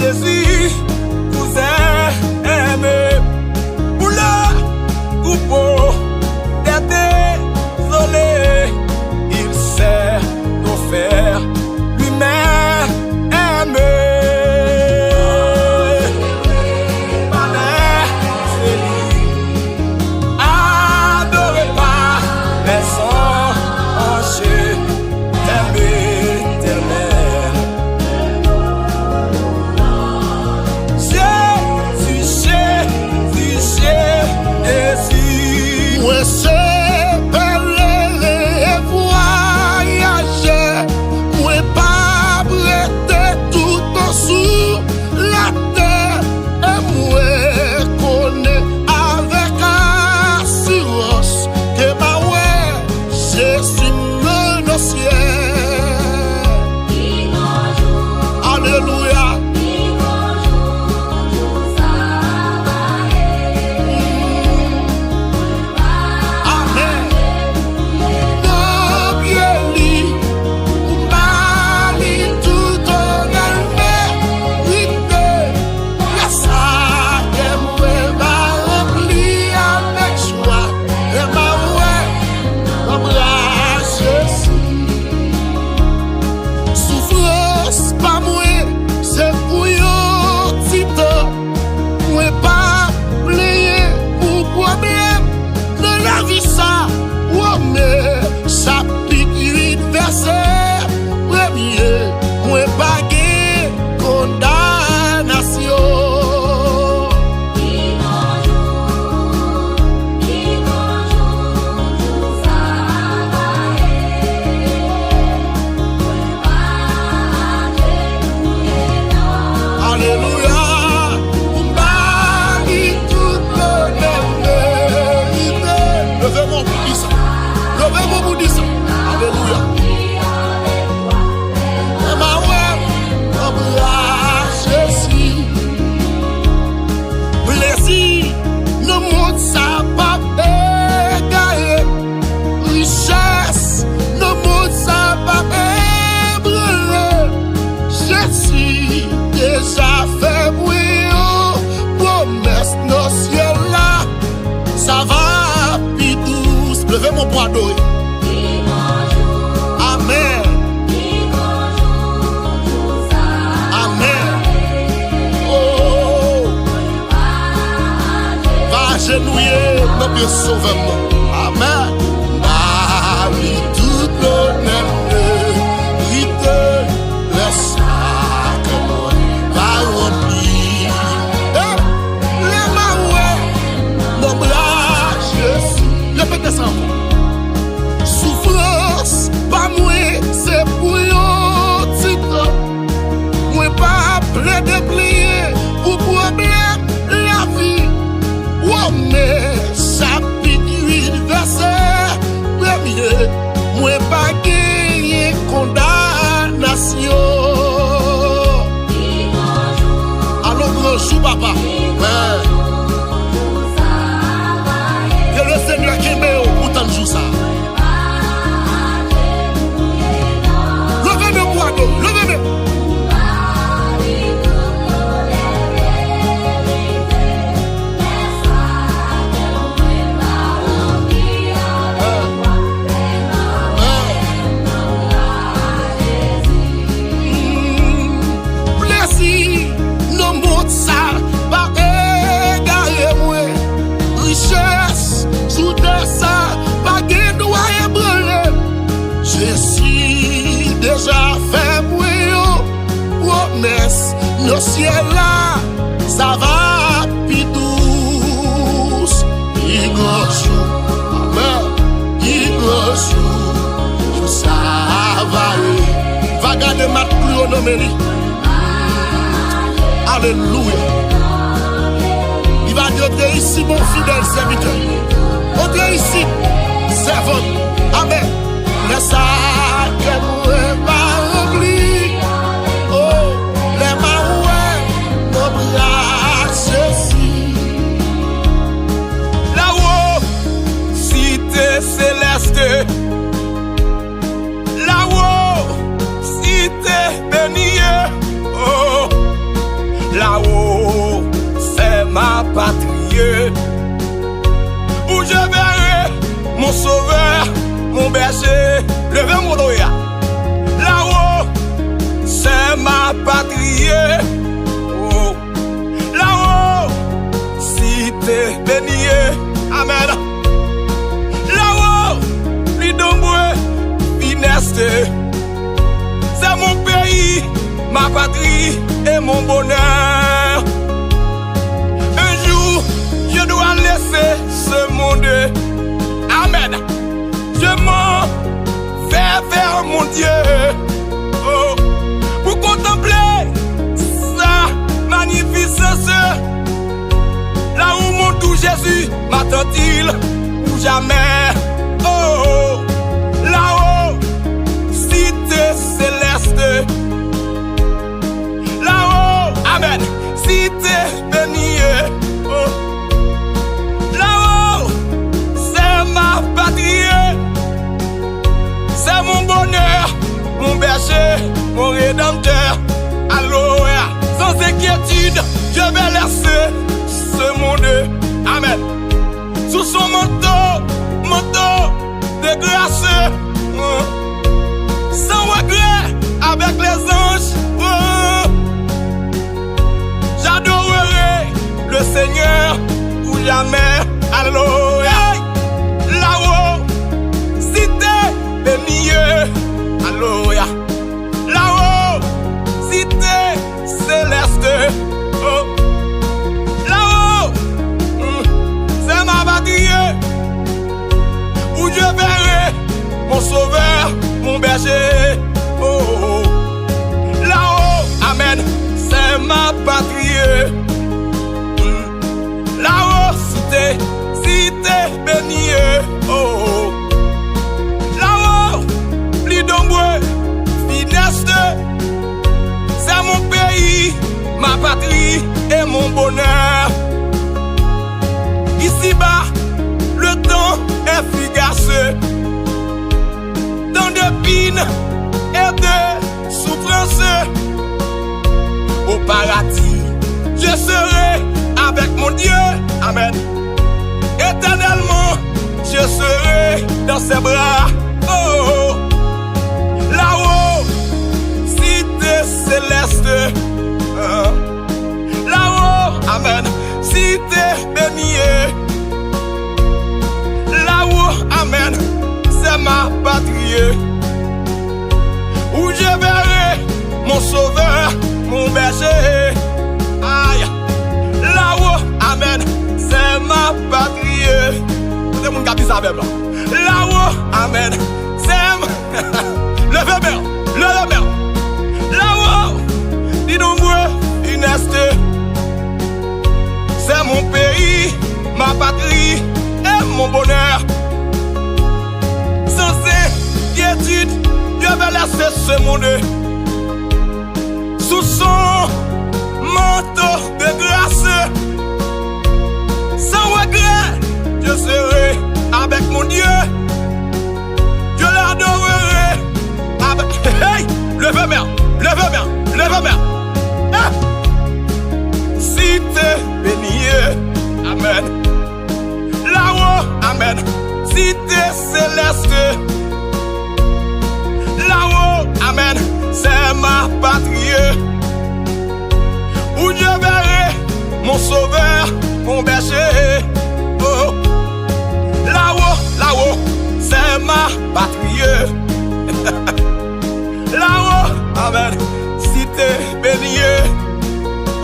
Jésus vous aime. Pour le troupeau des désolés, il sait offert lui-même aimé. Adorez pas les anges, aimez éternel. Jésus, Jésus. Moi c'est belle voyager, moi pas prêter tout en sous la terre, et moi connais avec assurance que ma ouais, Jésus me ciel. Alléluia. Levez mon poids d'oeil. Amen. Amen. Oh. Va agenouiller, notre sauveur. Amen. Ma vie toute l'honneur, laisse que moi va remplir. Les mains, mon bras, Jésus. Répétez ça encore. Souffrance, pas moi, c'est pour yon titre. Moi pas prêt de plier pour problème la vie. Ouais, mais chapitre 8, verset 1er. Moi pas gagné condamnation. Alors grand jour, papa. Que le Seigneur qui met au bout de jour ça. Levez le poids d'eau, levez-le. Plaisir, nos mots ça, pas égarer moi. Richesse, sous ça, pas de doigt ébranlé. Je suis déjà fait pour promesse. Nos ciels là, ça va plus douce. Il jour, amen. Il jour, ça va. Va garder ma chronométrie. Alléluia. Il va dire, t'es ici, mon fidèle serviteur. On t'es ici, servant. Amen. Laisse ça que moi va oublier. Oh, les mains, mon bras, ceci. Là-haut, cité céleste. Là-haut, cité bénie. Oh, mon sauveur, mon berger. Levez mon doigt. Là-haut, c'est ma patrie. Oh. Là-haut, cité bénie. Amen. Là-haut, Lidomboue, Fineste. C'est mon pays, ma patrie et mon bonheur. Un jour, je dois laisser ce monde. Amen. Je m'en vais vers mon Dieu. Oh, pour contempler sa magnificence. Là où mon doux Jésus m'attend-il ou jamais. Oh, là-haut, cité céleste. Là-haut, amen, cité bénie. Oh, là-haut, c'est ma patrie. C'est mon bonheur, mon berger, mon rédempteur. Alléluia. Sans inquiétude, je vais laisser ce monde. Amen. Sous son manteau de grâce. Sans regret, avec les anges. J'adorerai le Seigneur ou jamais. Alléluia. Là-haut, cité bénie. Alléluia. Là-haut, cité céleste. Oh. Là-haut, c'est ma patrie où je verrai mon sauveur, mon berger. Oh. Là-haut, amen, c'est ma patrie. Là-haut, cité bénie. Oh. Là-haut, Lidomboue, Fineste. C'est mon pays, ma patrie et mon bonheur. Ici-bas, le temps est fugace. Tant de peines et de souffrances. Au paradis, je serai avec mon Dieu. Amen. Éternellement, je serai dans ses bras. Oh, là-haut, cité céleste. Là-haut, amen, cité bénie. Là-haut, amen, c'est ma patrie où je verrai mon sauveur, mon berger. Aïe, là-haut, amen, c'est ma patrie. C'est mon gars qui savait pas. Là-haut, amen, c'est ma... Levez bien. Là-haut, Lidomboue, Fineste. C'est mon pays, ma patrie et mon bonheur. Sans inquiétude, je vais laisser ce monde. Sous son manteau de grâce. Sans regret, je serai avec mon Dieu. Je l'adorerai avec... Hey, levez bien. Cité bénie, amen. Là-haut, amen, cité céleste. Là-haut, amen, c'est ma patrie où je verrai mon sauveur, mon berger. Oh. Là-haut, c'est ma patrie. Là-haut, amen, cité bénie.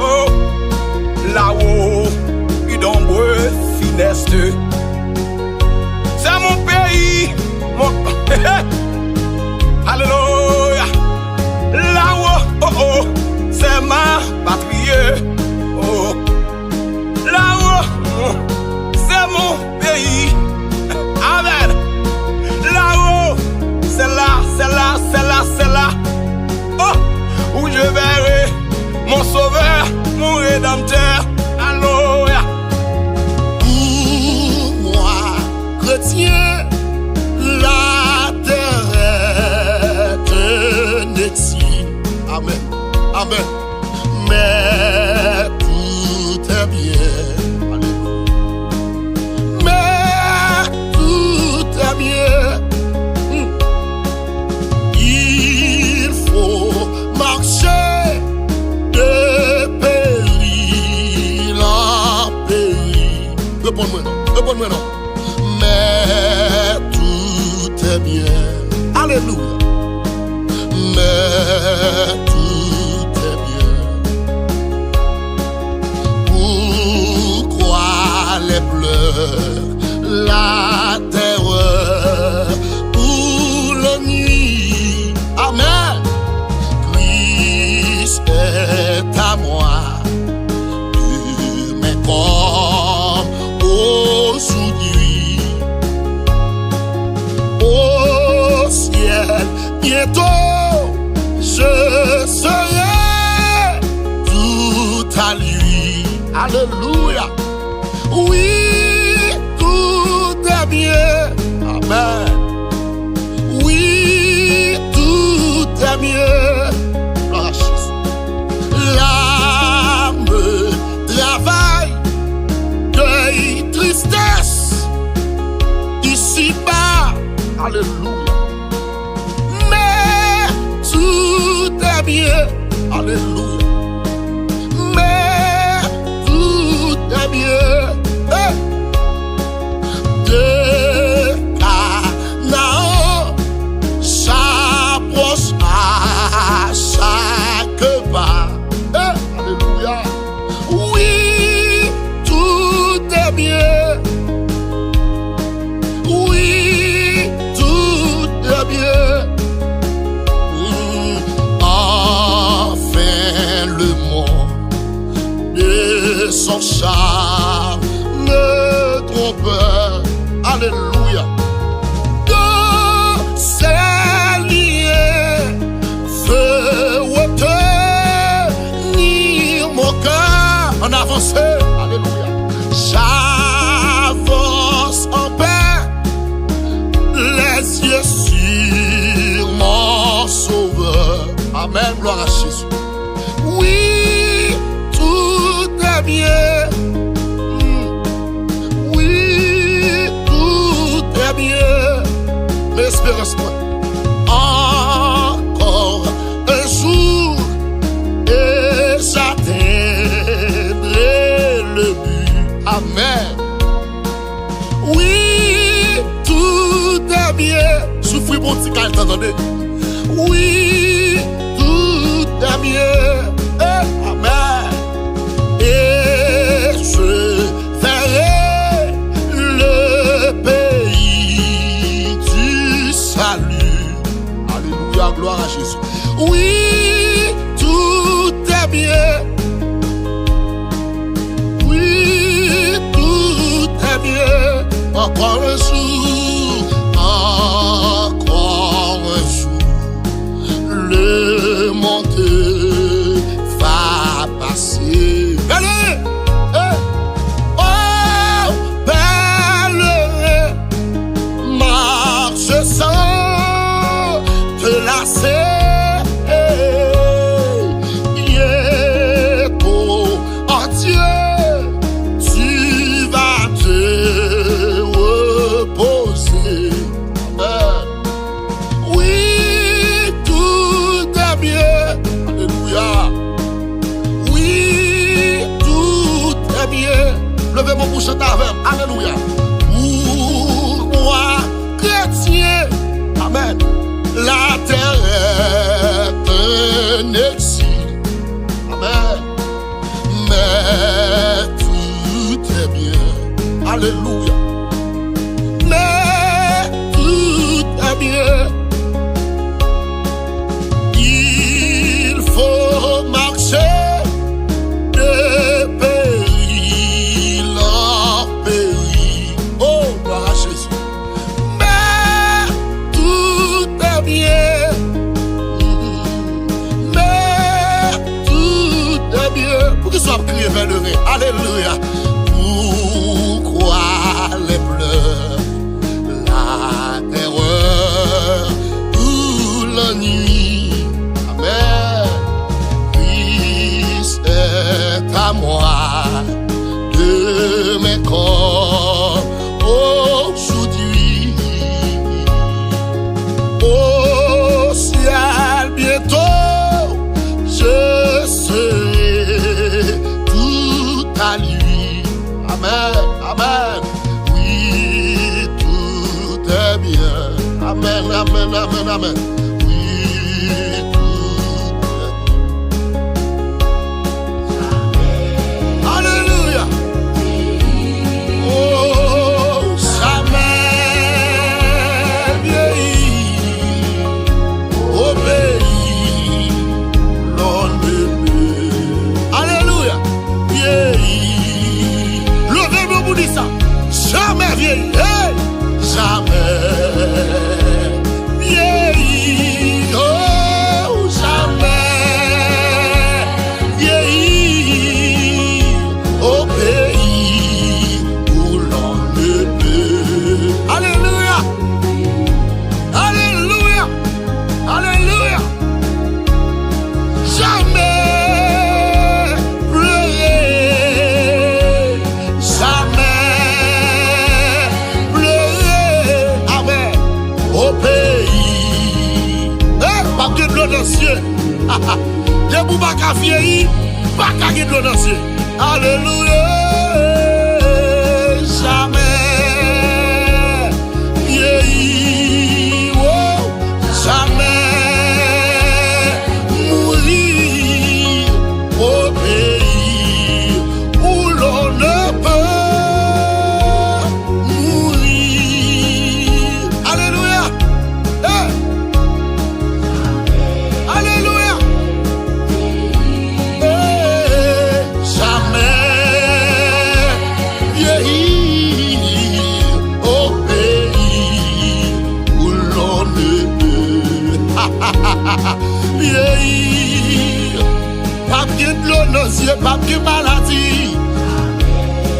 Oh, là-haut, Lidomboue, Fineste. C'est mon pays, mon... Alléluia. Là-haut, oh, c'est ma patrie. Oh, là-haut, c'est mon pays. Amen. Là-haut, c'est là. Oh, où je verrai mon sauveur, mon rédempteur. Alléluia. Pour moi, chrétien, la terre est un exil. Amen. Mais tout est bien. Mais tout est comprendre moi non. Mais tout est bien. Alléluia. Mais tout est bien. Pourquoi les pleurs, la terreur ou la nuit? Amen. Christ est à moi. Tu m'écornes aujourd'hui. Au ciel, bientôt, je serai tout à lui. Alléluia. Oui, tout est bien. Amen. Oui, tout est bien. L'âme travaille, deuil, tristesse, ici-bas. Alléluia. Mais tout est bien. Alléluia. Mais tout est bien. Hey. De Canaan s'approche à chaque pas. Hey. Alléluia. Oui, tout est bien. Oui, tout est bien. Enfin, le monde de son charme me trompe. Alléluia. De ses liens veut retenir mon cœur en avance. Alléluia. J'avance en paix, les yeux sur mon sauveur. Amen, gloire à Jésus. Oui, tout est bien. Oui, tout est bien. Mais espérance-moi. Encore un jour et j'atteindrai le but. Amen. Oui, tout est bien. Souffrez pour petit calme, attendez. Oui, tout est bien. Amen. Et je verrai le pays du salut. Alléluia, gloire à Jésus. Oui, tout est bien. Oui, tout est bien. Encore un jour, encore un jour, le monde va passer. Allez! Oh, pèlerin, marche sans te lasser. Bientôt entier, tu vas te reposer. Amen. Oui, tout est bien. Alléluia. Oui, tout est bien. Levez mon bouche avec. Alléluia. Pour moi, chrétien. Amen. La terre est un exil. Amen. Mais tout est bien. Alléluia. Mais tout est bien. Il faut marcher de péril en péril. Oh, gloire à Jésus. Mais tout est bien. Mais tout est bien. Pour qu'ils soient criés vers le ré. Alléluia. Pourquoi les pleurs, la terreur ou la nuit? Amen. Christ est à moi de mes corps aujourd'hui. Au ciel bientôt, je serai tout à lui. amen, amen, amen. Oui, alléluia. Oh, jamais vieilli, obéi, l'on ne peut. Alléluia. Vieilli. Levez-moi pour dire ça. Jamais vieilli. Hey! Jamais vieilli. Oh, jamais vieilli. Au pays où l'on ne peut. Alléluia. Alléluia. Alléluia. Jamais pleurer. Jamais pleurer. Amen. Au pays. Pas de l'eau dans le ciel. De vous pas qu'à vieillir, pas qu'à de l'eau dans le ciel. Alléluia. Jamais vieillir. Oh, jamais mourir au pays où l'on ne peut mourir. Alléluia. Hey. Alléluia. Hey. Jamais vieillir au pays où l'on ne peut vieillir. Pas de l'eau dans les yeux, pas de maladie.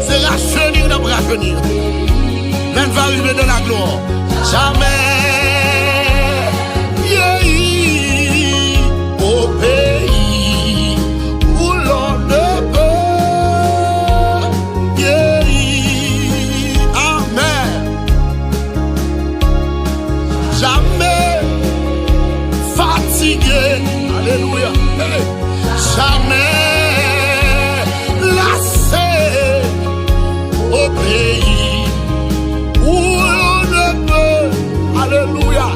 C'est rajeunir, nous rajeunir. L'un va arriver dans la gloire. Jamais vieillir au pays où l'on ne peut vieillir. Amen. Jamais fatigué. Alléluia. Hey. Jamais lassé au pays où l'on ne peut. Alléluia.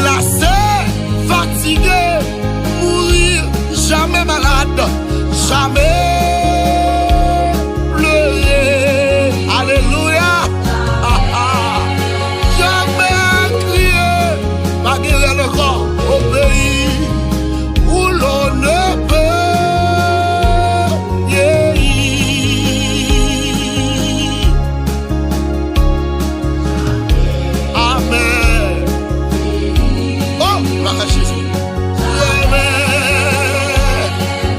Lassé, fatigué, mourir, jamais malade, jamais pleurer. Alléluia. Ah, ah. Jamais crier, malgré le corps au pays où l'on ne peut vieillir. Amen. Oh, gloire à Jésus. Jamais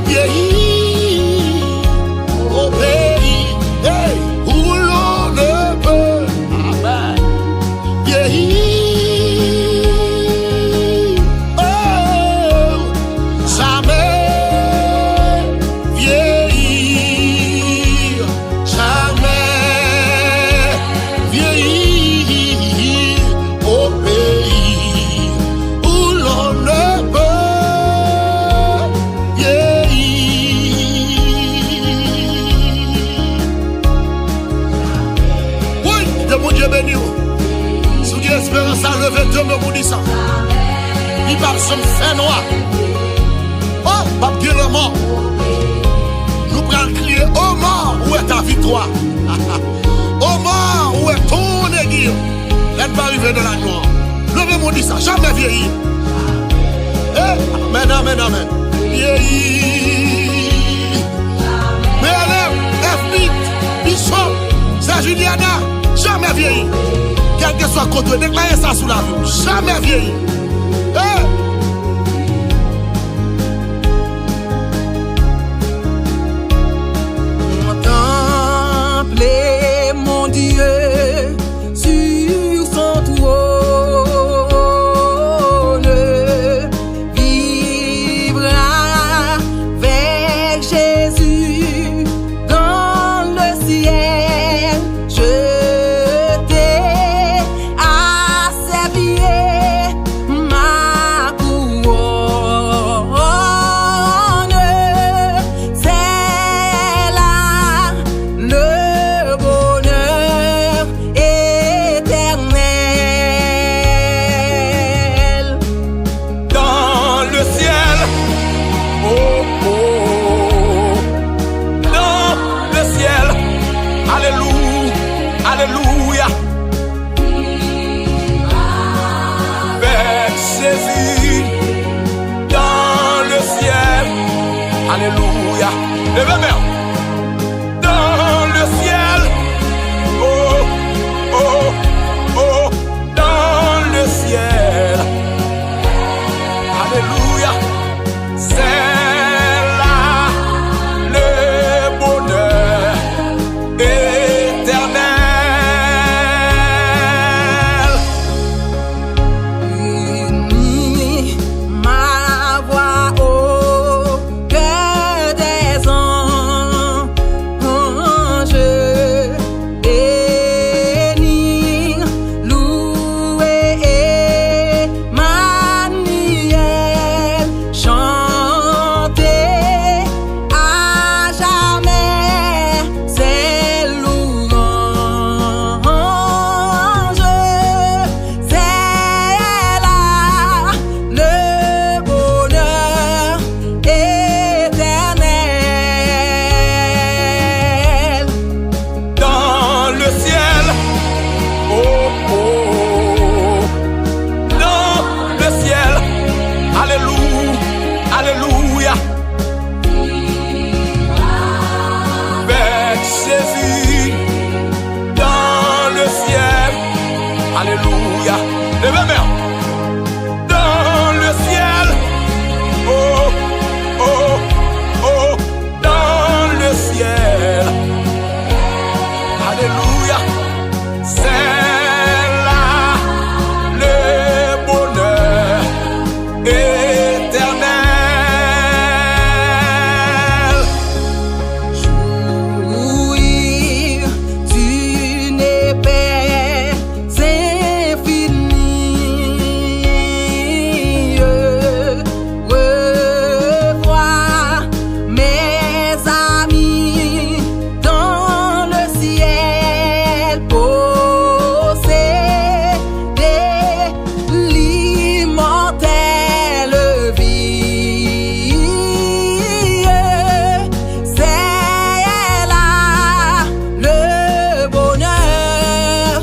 vieillir au pays, hey, où l'on ne peut. Amen. Vieillir. Oh, jamais vieillir. Jamais vieillir au pays où l'on ne peut vieillir. Oui, de mon Dieu béni. Si vous avez espérance à lever demain, vous dites ça. Il va se faire noir. Oh, pas bien le mort. Nous prenons crier, oh mort, où est ta victoire? Oh mort, où est ton aiguille? L'aide va arriver de la gloire. Levez-moi, dit ça, jamais vieillir. Amen, amen, amen. Vieillir. Mais allez, F8, Bishop, c'est Juliana, jamais vieillir. Quel que soit côté, déclarez ça sous la vie. Jamais vieillir. Contemplez mon Dieu sur son trône, vivre avec Jésus dans le ciel, jeter à ses pieds ma Alléluia. Levez-moi dans le ciel. Oh, oh, oh, dans le ciel. Alléluia. C'est là le bonheur éternel. Unis ma voix au cœur des anges, bénir, louer et Emmanuel, chanter à jamais ses louanges. C'est là le bonheur éternel. Dans le ciel. Oh, oh, dans le ciel. Alléluia, alléluia. Avec Jésus dans le ciel. Alléluia. Levez-moi dans le ciel. Oh, oh, oh, dans le ciel. Alléluia. C'est là le bonheur éternel. Jouir d'une paix infinie, revoir mes amis dans le ciel, posséder l'immortelle vie. C'est là le bonheur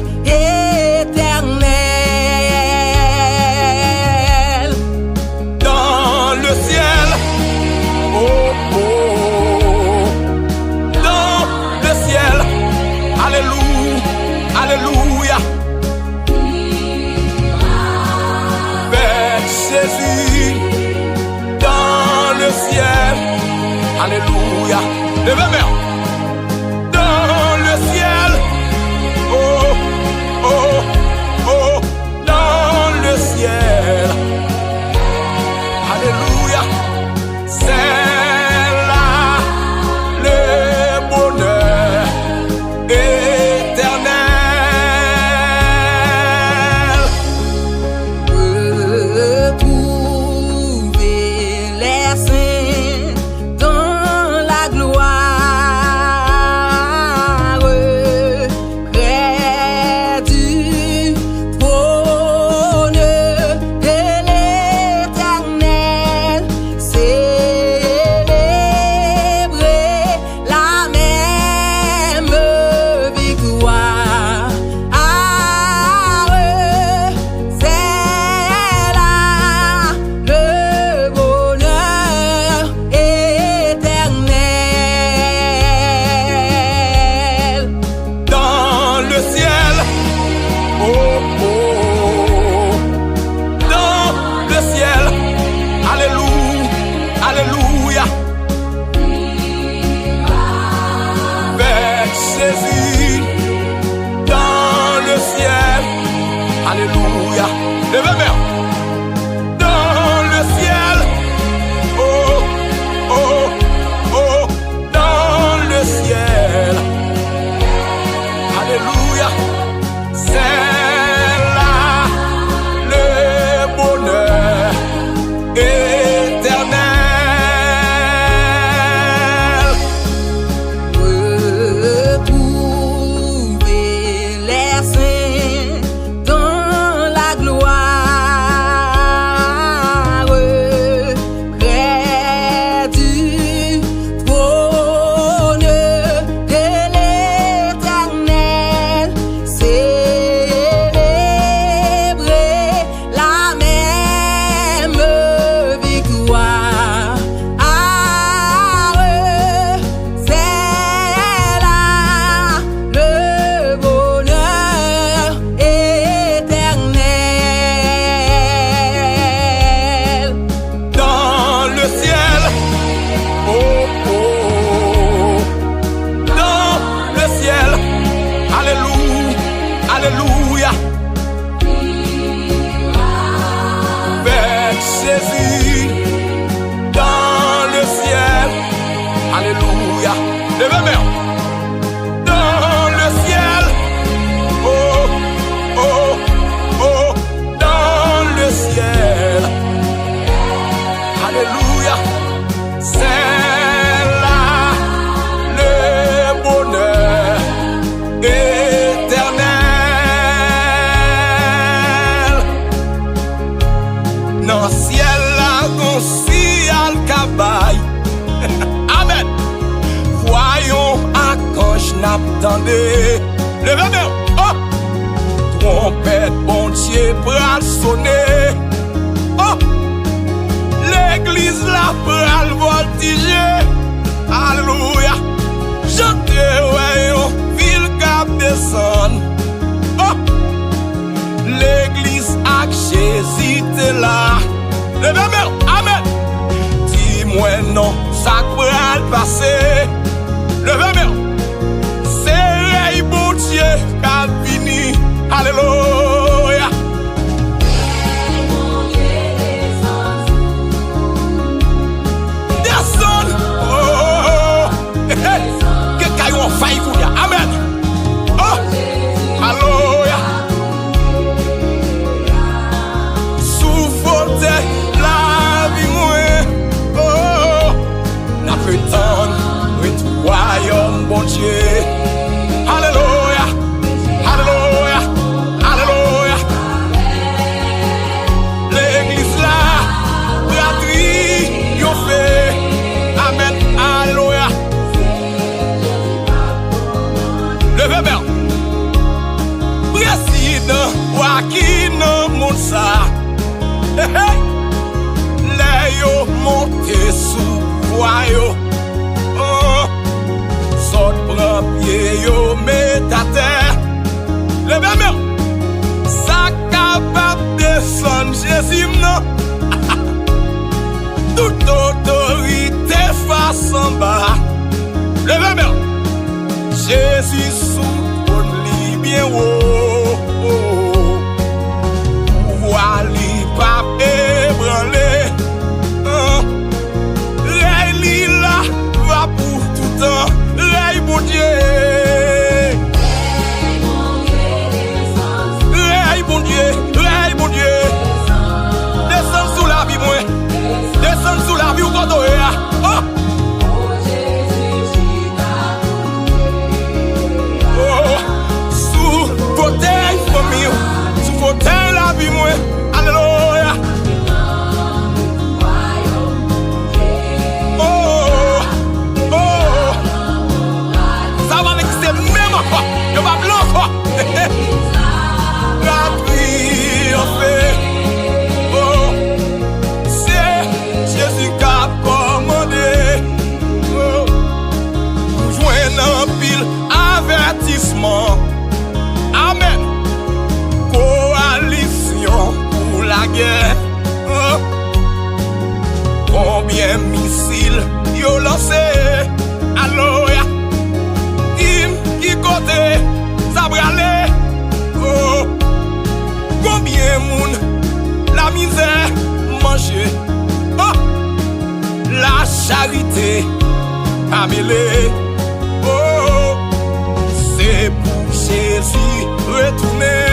éternel. Dans le ciel. Oh, oh, dans le ciel. Alléluia, alléluia. Avec Jésus dans le ciel. Alléluia. Levez-moi dans le ciel. Oh, oh, oh, dans le ciel. Alléluia. C'est là le bonheur éternel. Retrouver les saints dans la gloire. Alléluia. C'est là le bonheur éternel. Dans le ciel, là, on s'y al cabay. Amen. Voyons à quand je n'attendais. Levez-moi. Oh! Trompette, bon Dieu, pral sonner. Oh! L'église la pral voltiger. Alléluia. Chante, voyons, ville cap descend. Oh! L'église ak Jésus t'es là. Levez-moi. Amen. Dis-moi non, ça pral passer. Levez-moi. C'est bon Dieu qu'a fini. Alléluia. Descend. Oh. Que caillou faille kouya. Amen. Oh. Alléluia. Souffle la vie moi. Oh. N'a prétendre tout royaume bon Dieu. Alléluia. Alléluia. Alléluia. L'église là, Beatrice, yo fait. Amen. Alléluia. Levez-moi. Président, Joaquin Monsa. Les yo monté sous voyo. Oh. Sort prend pied yo met à terre. Levez-moi. Ça capable descendre Jésus non. Toute autorité face en bas. Levez-moi. Jésus sous trône li bien haut. Pouvoir li pas ébranler. Rey li là va pour tout temps. Rey bon Dieu. Rey bon Dieu. Rey bon Dieu. Descends sous la vie moi. Descends sous la vie ou quand on est là. Oh. Oh. Sous fauteuil famille. Sous fauteuil la vie moi. Alléluia. Oh. Oh. Ça va n'exister même pas. Je vais blanc quoi. La pluie en fait. Oh. C'est Jésus qui a commandé. Oh. Pour joindre un pile avertissement. Amen. Coalition pour la guerre. Oh. Combien missiles yo lancé. Alléluia. Qui côté ça brale. Oh. Combien moun la misère manger. Oh. La charité amélée. Oh. C'est pour Jésus retourner.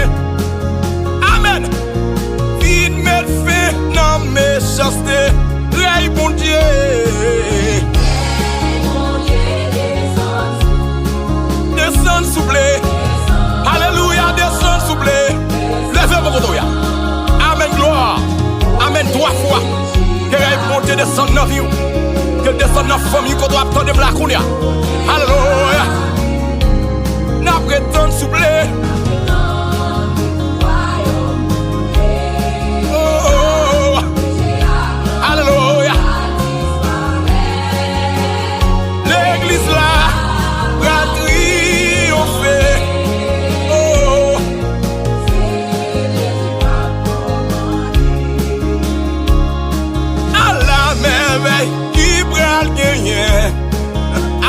Amen. Vite mettre fin dans méchanceté. Rey bon Dieu. Descends s'il vous plaît. Alléluia, descends s'il vous plaît. Levez mon côté. Amen, gloire. Amen, 3 fois. Que Rey bon Dieu descende dans la vie. Que descende dans la famille qu'on doit attendre la kounia. Alléluia. N'a prétend s'il vous plaît. Oh. Alléluia. L'église là.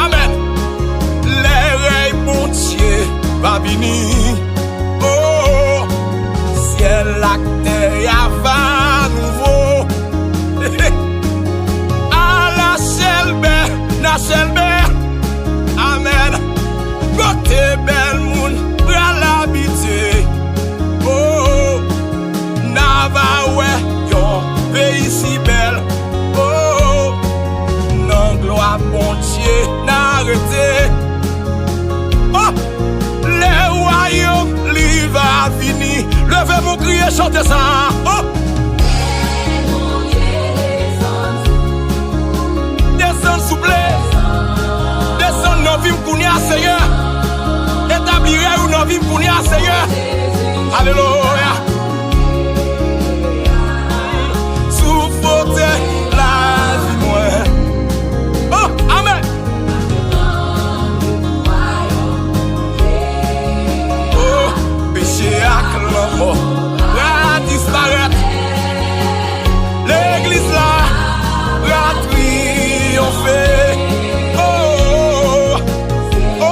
Amen. Les rey bon Dieu va venir. Oh, ciel la terre va nouveau. À la selbe, na selbe. Amen. Côté bel moun pral l'habiter. Oh, na va ouais yon pays si belle. Oh. bon Dieu n'arrêté. Oh, le royaume, lui va venir. Levez mon cri et chantez ça. Oh, descends, s'il vous plaît. Descends, nos vies pour nous, Seigneur. Établirez ou nos vies pour nous, Seigneur. Alléluia. Souffle la vie, moi. Oh, amen. Oh, péché à clamor va disparaître. L'église là va triompher. Oh, oh, oh.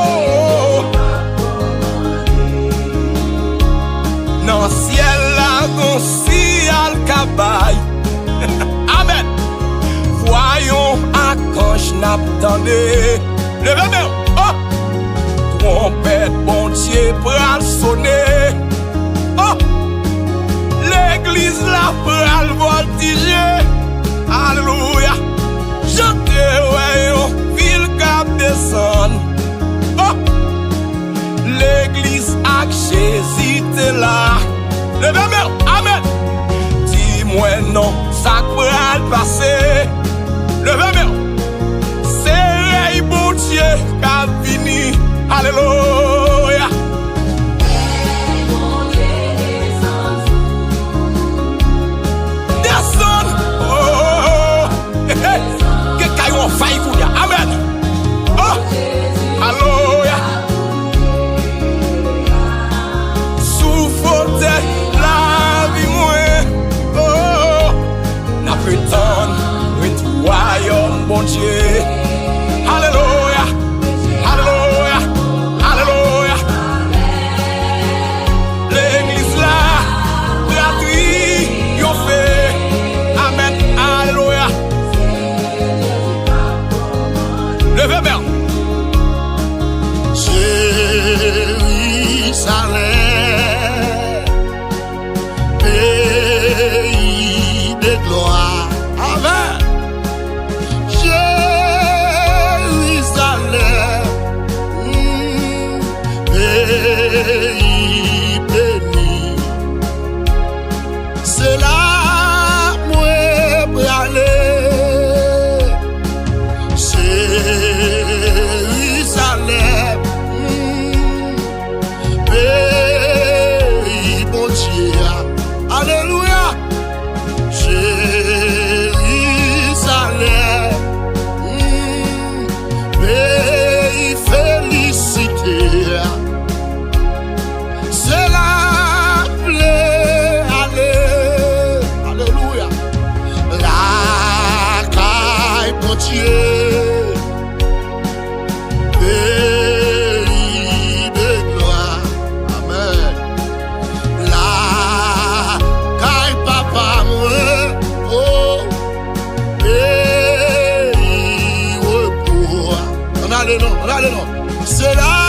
Dans le ciel là, on s'y al cabaye. Amen. Voyons à quand je n'attendais. Levez-moi. Oh, trompette, bon Dieu, pral sonner. Oh, l'église là pral voltiger. Alléluia. Chantez, voyons, ville cap descend. Oh, l'église a Jésus t'es là. Levez-moi. Amen. Dis-moi non, ça pral passer. Levez-moi. C'est bon Dieu qui a fini. Alléluia. Descend. Oh, que caillou en faille pour ya. Amen. Oh, alléluia. Souffle la vie, moi. Oh, n'a prétend, royaume, bon Dieu. Alléluia. Alléluia. Alléluia. L'église là, la triompher. Amen. Alléluia. Levez-moi. Jérusalem, pays de gloire. Amen. Jérusalem, pays béni. C'est là moi pour aller. Jérusalem, pays bon Dieu. Alléluia. Jérusalem, pays félicité. C'est là aller. Alléluia. La caille bon Dieu. Pays de gloire. Amen. La caille papa moi. Oh, pays repos. On a le nom. C'est là